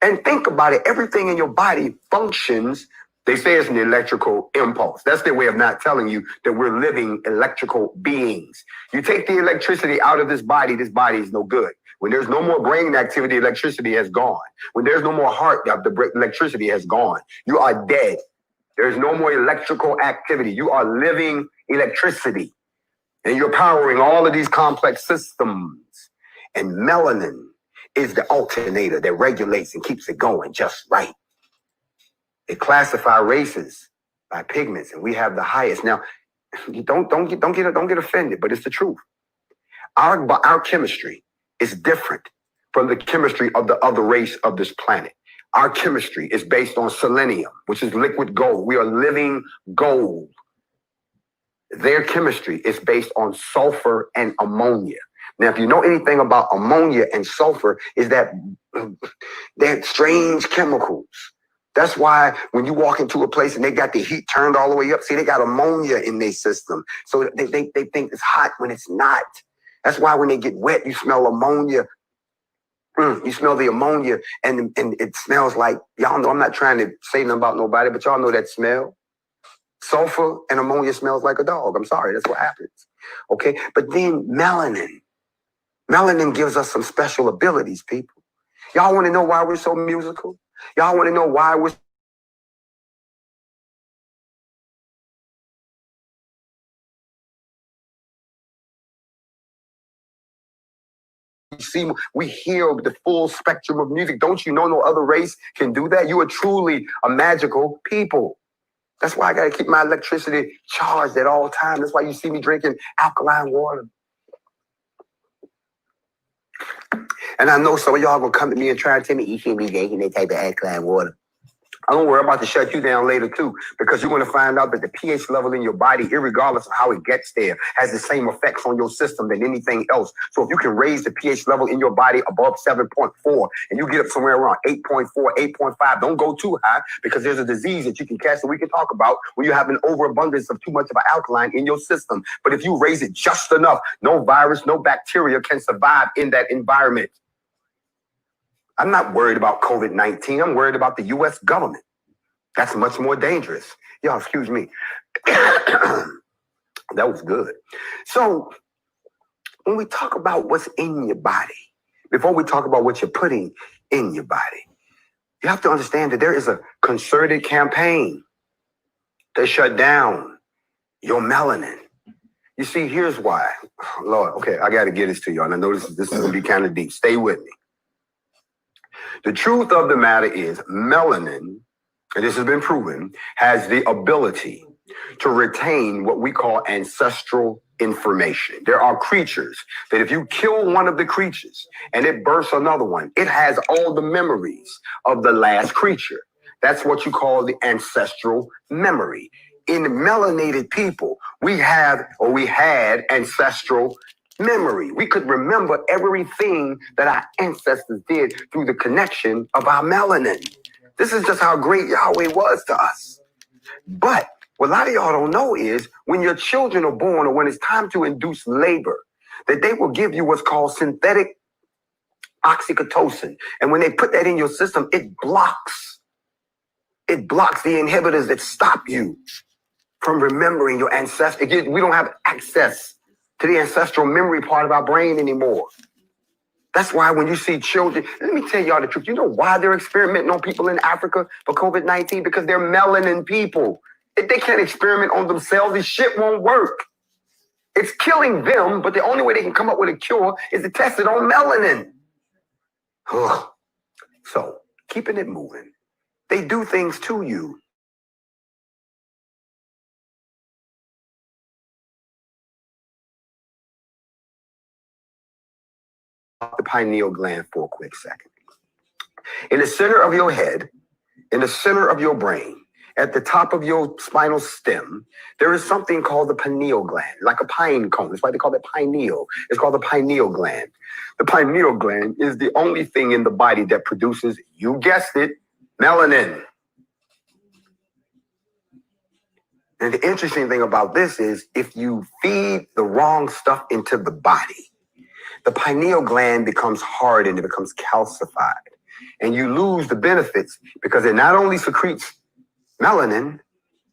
And think about it. Everything in your body functions. They say it's an electrical impulse. That's their way of not telling you that we're living electrical beings. You take the electricity out of this body is no good. When there's no more brain activity, electricity has gone. When there's no more heart, the electricity has gone. You are dead. There's no more electrical activity. You are living electricity. And you're powering all of these complex systems. And melanin is the alternator that regulates and keeps it going just right. They classify races by pigments, and we have the highest. Now, don't get offended, but it's the truth. Our chemistry is different from the chemistry of the other race of this planet. Our chemistry is based on selenium, which is liquid gold. We are living gold. Their chemistry is based on sulfur and ammonia. Now, if you know anything about ammonia and sulfur, is that they're strange chemicals. That's why when you walk into a place and they got the heat turned all the way up, see, they got ammonia in their system. So they think it's hot when it's not. That's why when they get wet, you smell ammonia. You smell the ammonia and it smells like, y'all know, I'm not trying to say nothing about nobody, but y'all know that smell. Sulfur and ammonia smells like a dog. I'm sorry, that's what happens. Okay, but then melanin gives us some special abilities, people. Y'all want to know why we're so musical? Y'all want to know why we're we hear the full spectrum of music. Don't you know no other race can do that? You are truly a magical people. That's why I got to keep my electricity charged at all times. That's why you see me drinking alkaline water. And I know some of y'all going to come to me and try to tell me, you shouldn't be drinking that type of alkaline water. I don't worry about to shut you down later, too, because you're going to find out that the pH level in your body, irregardless of how it gets there, has the same effects on your system than anything else. So if you can raise the pH level in your body above 7.4 and you get up somewhere around 8.4, 8.5, don't go too high because there's a disease that you can catch that we can talk about when you have an overabundance of too much of an alkaline in your system. But if you raise it just enough, no virus, no bacteria can survive in that environment. I'm not worried about COVID-19. I'm worried about the U.S. government. That's much more dangerous. Y'all, excuse me. That was good. So when we talk about what's in your body, before we talk about what you're putting in your body, you have to understand that there is a concerted campaign to shut down your melanin. You see, here's why. Lord, okay, I got to get this to y'all. And I know this is going to be kind of deep. Stay with me. The truth of the matter is melanin, and this has been proven, has the ability to retain what we call ancestral information. There are creatures that if you kill one of the creatures and it births another one, it has all the memories of the last creature. That's what you call the ancestral memory. In melanated people, we had ancestral memory. We could remember everything that our ancestors did through the connection of our melanin. This is just how great Yahweh was to us. But what a lot of y'all don't know is when your children are born or when it's time to induce labor, that they will give you what's called synthetic oxytocin. And when they put that in your system, it blocks the inhibitors that stop you from remembering your ancestors. We don't have access to the ancestral memory part of our brain anymore. That's why when you see children, let me tell y'all the truth. You know why they're experimenting on people in Africa for COVID-19? Because they're melanin people. If they can't experiment on themselves, this shit won't work. It's killing them, but the only way they can come up with a cure is to test it on melanin. So, keeping it moving. They do things to you. The pineal gland for a quick second. In the center of your head, in the center of your brain, at the top of your spinal stem, there is something called the pineal gland, like a pine cone. That's why they call it pineal. It's called the pineal gland. The pineal gland is the only thing in the body that produces, you guessed it, melanin. And the interesting thing about this is if you feed the wrong stuff into the body, the pineal gland becomes hard and it becomes calcified. And you lose the benefits because it not only secretes melanin,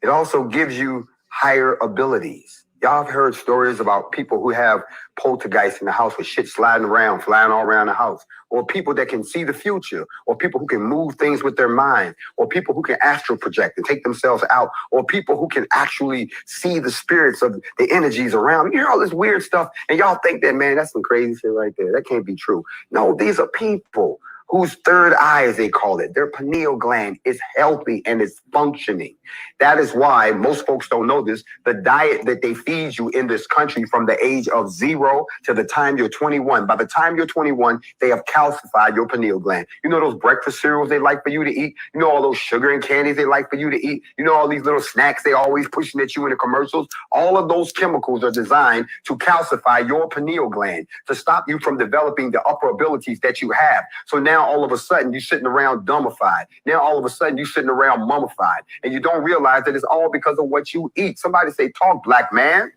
it also gives you higher abilities. Y'all have heard stories about people who have poltergeists in the house with shit sliding around, flying all around the house, or people that can see the future, or people who can move things with their mind, or people who can astral project and take themselves out, or people who can actually see the spirits of the energies around. You hear all this weird stuff, and y'all think that, man, that's some crazy shit right there. That can't be true. No, these are people whose third eye, as they call it, their pineal gland is healthy and is functioning. That is why most folks don't know this. The diet that they feed you in this country from the age of 0 to the time you're 21, by the time you're 21, they have calcified your pineal gland. You know those breakfast cereals they like for you to eat? You know all those sugar and candies they like for you to eat? You know all these little snacks they always pushing at you in the commercials? All of those chemicals are designed to calcify your pineal gland, to stop you from developing the upper abilities that you have. So now all of a sudden you're sitting around dumbified. Now all of a sudden you're sitting around mummified. And you don't realize that it's all because of what you eat. Somebody say, talk, black man.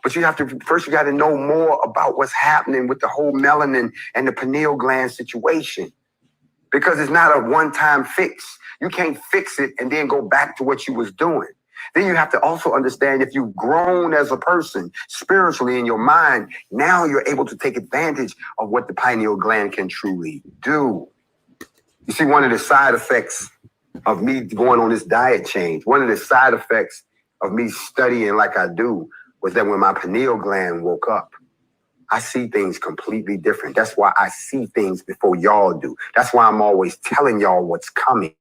But you have to, first you got to know more about what's happening with the whole melanin and the pineal gland situation. Because it's not a one-time fix. You can't fix it and then go back to what you was doing. Then you have to also understand if you've grown as a person spiritually in your mind, now you're able to take advantage of what the pineal gland can truly do. You see, one of the side effects of me going on this diet change, one of the side effects of me studying like I do was that when my pineal gland woke up, I see things completely different. That's why I see things before y'all do. That's why I'm always telling y'all what's coming,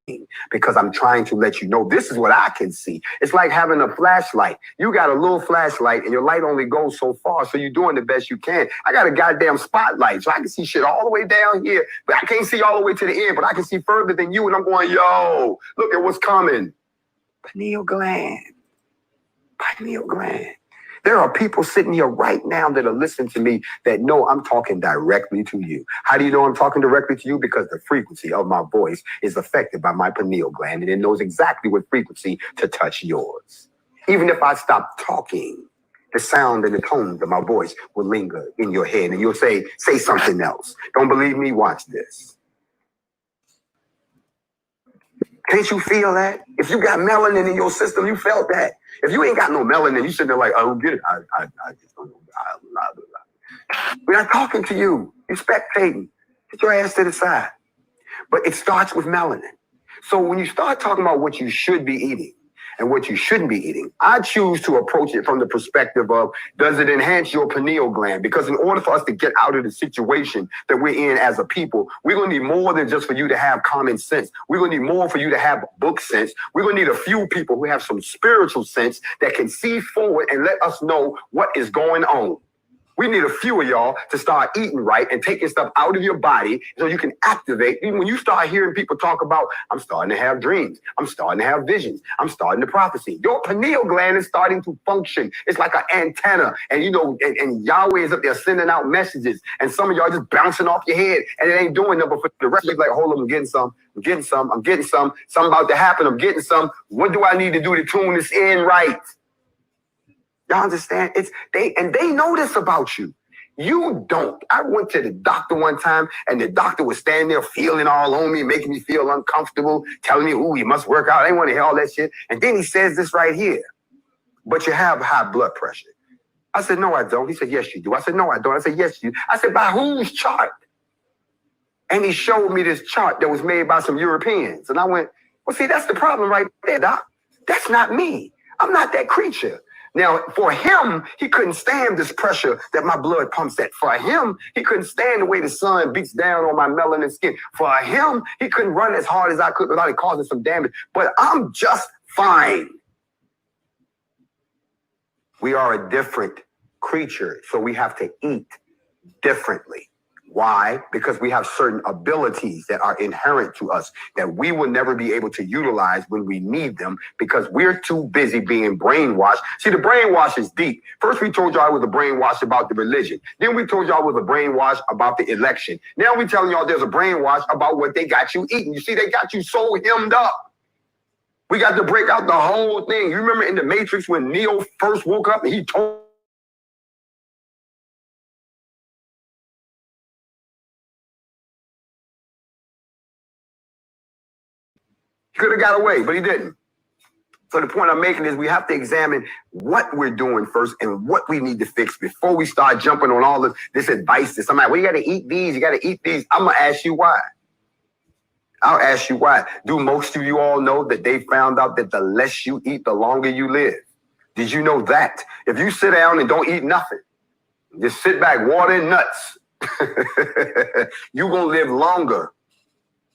because I'm trying to let you know this is what I can see. It's like having a flashlight. You got a little flashlight and your light only goes so far, so you're doing the best you can. I got a goddamn spotlight, so I can see shit all the way down here, but I can't see all the way to the end, but I can see further than you, and I'm going, yo, look at what's coming. Pineal gland. Pineal gland. There are people sitting here right now that are listening to me that know I'm talking directly to you. How do you know I'm talking directly to you? Because the frequency of my voice is affected by my pineal gland, and it knows exactly what frequency to touch yours. Even if I stop talking, the sound and the tones of my voice will linger in your head, and you'll say something else. Don't believe me? Watch this. Can't you feel that? If you got melanin in your system, you felt that. If you ain't got no melanin, you sitting there like, I don't get it. I just don't know. We're not talking to you. You're spectating. Get your ass to the side. but it starts with melanin. So when you start talking about what you should be eating and what you shouldn't be eating, I choose to approach it from the perspective of, does it enhance your pineal gland? Because in order for us to get out of the situation that we're in as a people, we're going to need more than just for you to have common sense. We're going to need more for you to have book sense. We're going to need a few people who have some spiritual sense that can see forward and let us know what is going on. We need a few of y'all to start eating right and taking stuff out of your body so you can activate. Even when you start hearing people talk about, I'm starting to have dreams, I'm starting to have visions, I'm starting to prophecy, your pineal gland is starting to function. It's like an antenna. And you know, and Yahweh is up there sending out messages. And some of y'all just bouncing off your head and it ain't doing nothing. But for the rest of you, like, hold on, I'm getting some. I'm getting some. I'm getting some. Something about to happen. I'm getting some. What do I need to do to tune this in right? Y'all understand? They know this about you. You don't. I went to the doctor one time and the doctor was standing there feeling all on me, making me feel uncomfortable, telling me, ooh, you must work out. I didn't want to hear all that shit. And then he says this right here, but you have high blood pressure. I said, no, I don't. He said, yes, you do. I said, no, I don't. I said, yes, you do. I said, by whose chart? And he showed me this chart that was made by some Europeans. And I went, well, see, that's the problem right there, doc. That's not me. I'm not that creature. Now, for him, he couldn't stand this pressure that my blood pumps at. For him, he couldn't stand the way the sun beats down on my melanin skin. For him, he couldn't run as hard as I could without it causing some damage. But I'm just fine. We are a different creature, so we have to eat differently. Why? Because we have certain abilities that are inherent to us that we will never be able to utilize when we need them because we're too busy being brainwashed. See, the brainwash is deep. First, we told y'all it was a brainwash about the religion. Then we told y'all it was a brainwash about the election. Now we're telling y'all there's a brainwash about what they got you eating. You see, they got you so hemmed up. We got to break out the whole thing. You remember in the Matrix when Neo first woke up and he told could have got away, but he didn't. So the point I'm making is we have to examine what we're doing first and what we need to fix before we start jumping on all of this advice to somebody. Well, you got to eat these. You got to eat these. I'm going to ask you why. I'll ask you why. Do most of you all know that they found out that the less you eat, the longer you live? Did you know that? If you sit down and don't eat nothing, just sit back, water and nuts, you're going to live longer.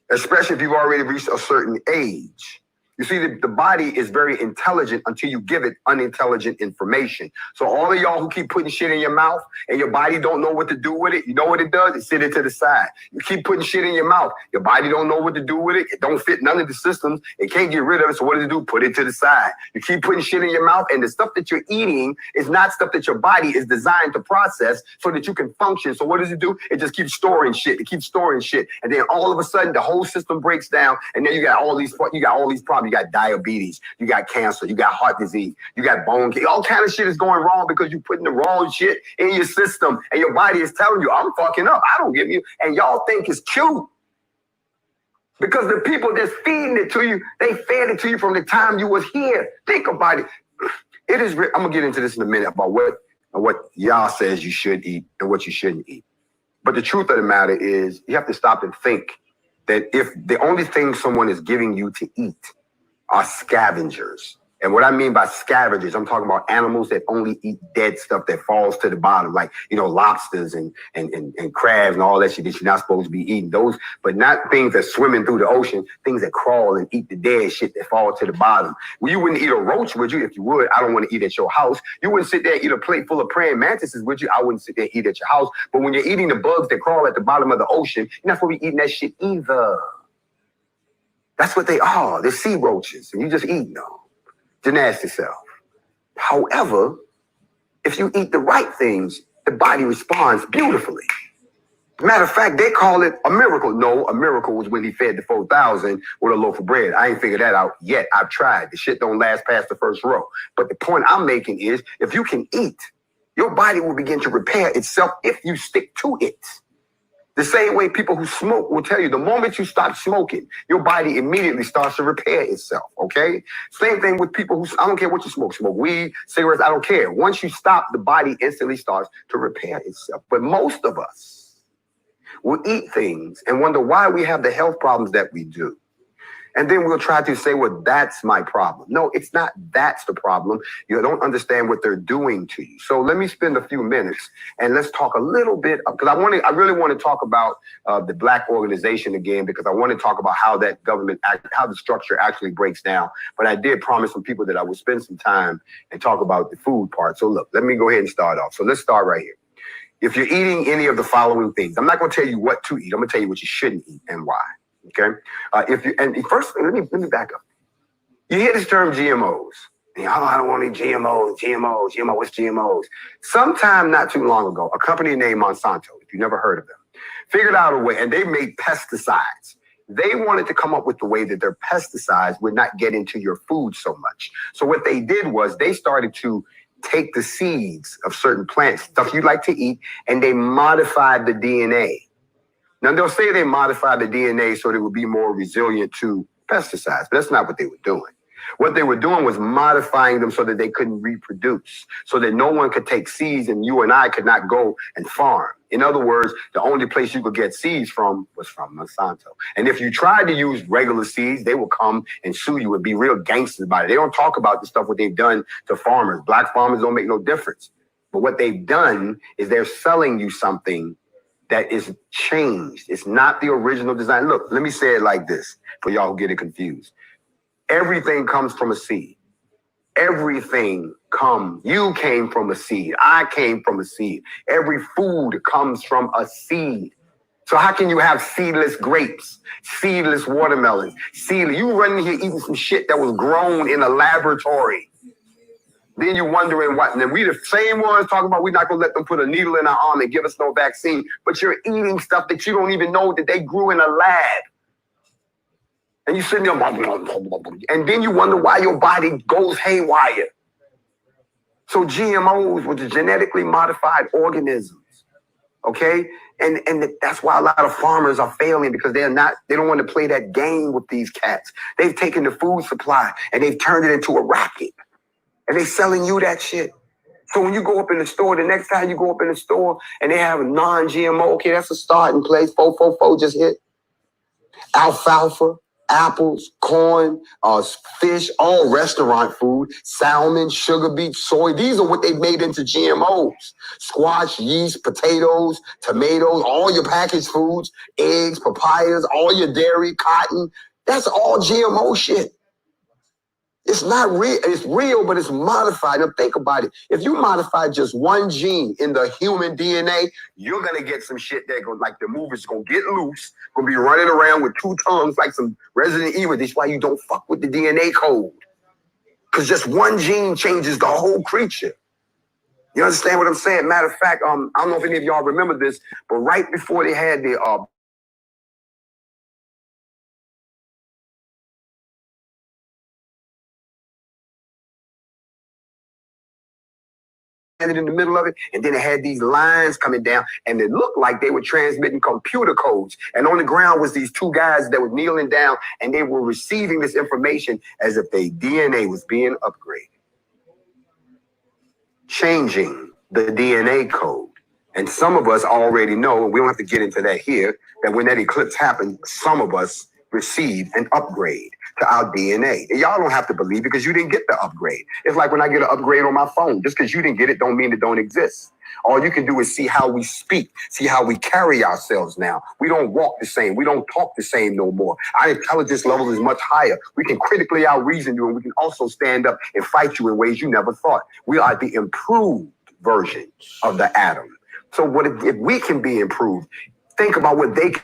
Especially if you've already reached a certain age. You see, the body is very intelligent until you give it unintelligent information. So all of y'all who keep putting shit in your mouth and your body don't know what to do with it, you know what it does? It sit it to the side. You keep putting shit in your mouth. Your body don't know what to do with it. It don't fit none of the systems. It can't get rid of it. So what does it do? Put it to the side. You keep putting shit in your mouth and the stuff that you're eating is not stuff that your body is designed to process so that you can function. So what does it do? It just keeps storing shit. It keeps storing shit. And then all of a sudden the whole system breaks down and then you got all these problems. You got diabetes, you got cancer, you got heart disease, you got bone cancer. All kind of shit is going wrong because you're putting the wrong shit in your system and your body is telling you, I'm fucking up. I don't give you. And y'all think it's cute. Because the people that's feeding it to you, they fed it to you from the time you was here. Think about it. It is. I'm going to get into this in a minute about what Yah says you should eat and what you shouldn't eat. But the truth of the matter is you have to stop and think that if the only thing someone is giving you to eat are scavengers. And what I mean by scavengers, I'm talking about animals that only eat dead stuff that falls to the bottom, like, you know, lobsters and crabs and all that shit that you're not supposed to be eating. Those, but not things that swimming through the ocean, things that crawl and eat the dead shit that fall to the bottom. Well, you wouldn't eat a roach, would you? If you would, I don't want to eat at your house. You wouldn't sit there and eat a plate full of praying mantises, would you? I wouldn't sit there and eat at your house. But when you're eating the bugs that crawl at the bottom of the ocean, you're not supposed to be eating that shit either. That's what they are. They're sea roaches, and you just eat them to nasty self. However, if you eat the right things, the body responds beautifully. Matter of fact, they call it a miracle. No, a miracle was when he fed the 4,000 with a loaf of bread. I ain't figured that out yet. I've tried. The shit don't last past the first row. But the point I'm making is, if you can eat, your body will begin to repair itself if you stick to it. The same way people who smoke will tell you, the moment you stop smoking, your body immediately starts to repair itself, okay? Same thing with people who, I don't care what you smoke weed, cigarettes, I don't care. Once you stop, the body instantly starts to repair itself. But most of us, We'll eat things and wonder why we have the health problems that we do. And then we'll try to say, well, that's my problem. No, it's not that's the problem. You don't understand what they're doing to you. So let me spend a few minutes and let's talk a little bit, because I really want to talk about the Black organization again, because I want to talk about how that government, how the structure actually breaks down. But I did promise some people that I would spend some time and talk about the food part. So look, let me go ahead and start off. So let's start right here. If you're eating any of the following things, I'm not going to tell you what to eat. I'm going to tell you what you shouldn't eat and why. Okay. First, let me back up. You hear this term GMOs. And, I don't want to eat GMOs. What's GMOs? Sometime not too long ago, a company named Monsanto, if you never heard of them, figured out a way, and they made pesticides. They wanted to come up with the way that their pesticides would not get into your food so much. So what they did was they started to take the seeds of certain plants, stuff you like to eat, and they modified the DNA. Now, they'll say they modified the DNA so they would be more resilient to pesticides, but that's not what they were doing. What they were doing was modifying them so that they couldn't reproduce, so that no one could take seeds and you and I could not go and farm. In other words, the only place you could get seeds from was from Monsanto. And if you tried to use regular seeds, they will come and sue you and be real gangsters about it. They don't talk about the stuff what they've done to farmers. Black farmers don't make no difference. But what they've done is they're selling you something that is changed. It's not the original design. Look, let me say it like this for y'all who get it confused. Everything comes from a seed. Everything you came from a seed. I came from a seed. Every food comes from a seed. So how can you have seedless grapes, seedless watermelons, you running here eating some shit that was grown in a laboratory? Then you're wondering what, and then we the same ones talking about we're not going to let them put a needle in our arm and give us no vaccine, but you're eating stuff that you don't even know that they grew in a lab. And you're sitting there, and then you wonder why your body goes haywire. So GMOs were the genetically modified organisms, okay? And that's why a lot of farmers are failing, because they don't want to play that game with these cats. They've taken the food supply and they've turned it into a racket. And they selling you that shit. So when you go up in the store, the next time you go up in the store and they have a non-GMO, okay, that's a starting place. 444 just hit. Alfalfa, apples, corn, fish, all restaurant food, salmon, sugar beet, soy. These are what they've made into GMOs. Squash, yeast, potatoes, tomatoes, all your packaged foods, eggs, papayas, all your dairy, cotton. That's all GMO shit. It's not real. It's real, but it's modified. Now think about it. If you modify just one gene in the human DNA, you're going to get some shit that goes like the movie's going to get loose, going to be running around with two tongues like some Resident Evil. That's why you don't fuck with the DNA code. Because just one gene changes the whole creature. You understand what I'm saying? Matter of fact, I don't know if any of y'all remember this, but right before they had the in the middle of it, and then it had these lines coming down, and it looked like they were transmitting computer codes. And on the ground was these two guys that were kneeling down, and they were receiving this information as if their DNA was being upgraded, changing the DNA code. And some of us already know, and we don't have to get into that here, that when that eclipse happened, some of us received an upgrade to our DNA. And y'all don't have to believe because you didn't get the upgrade. It's like when I get an upgrade on my phone. Just because you didn't get it don't mean it don't exist. All you can do is see how we speak, see how we carry ourselves now. We don't walk the same. We don't talk the same no more. Our intelligence level is much higher. We can critically out-reason you, and we can also stand up and fight you in ways you never thought. We are the improved version of the atom. So what if we can be improved? Think about what they can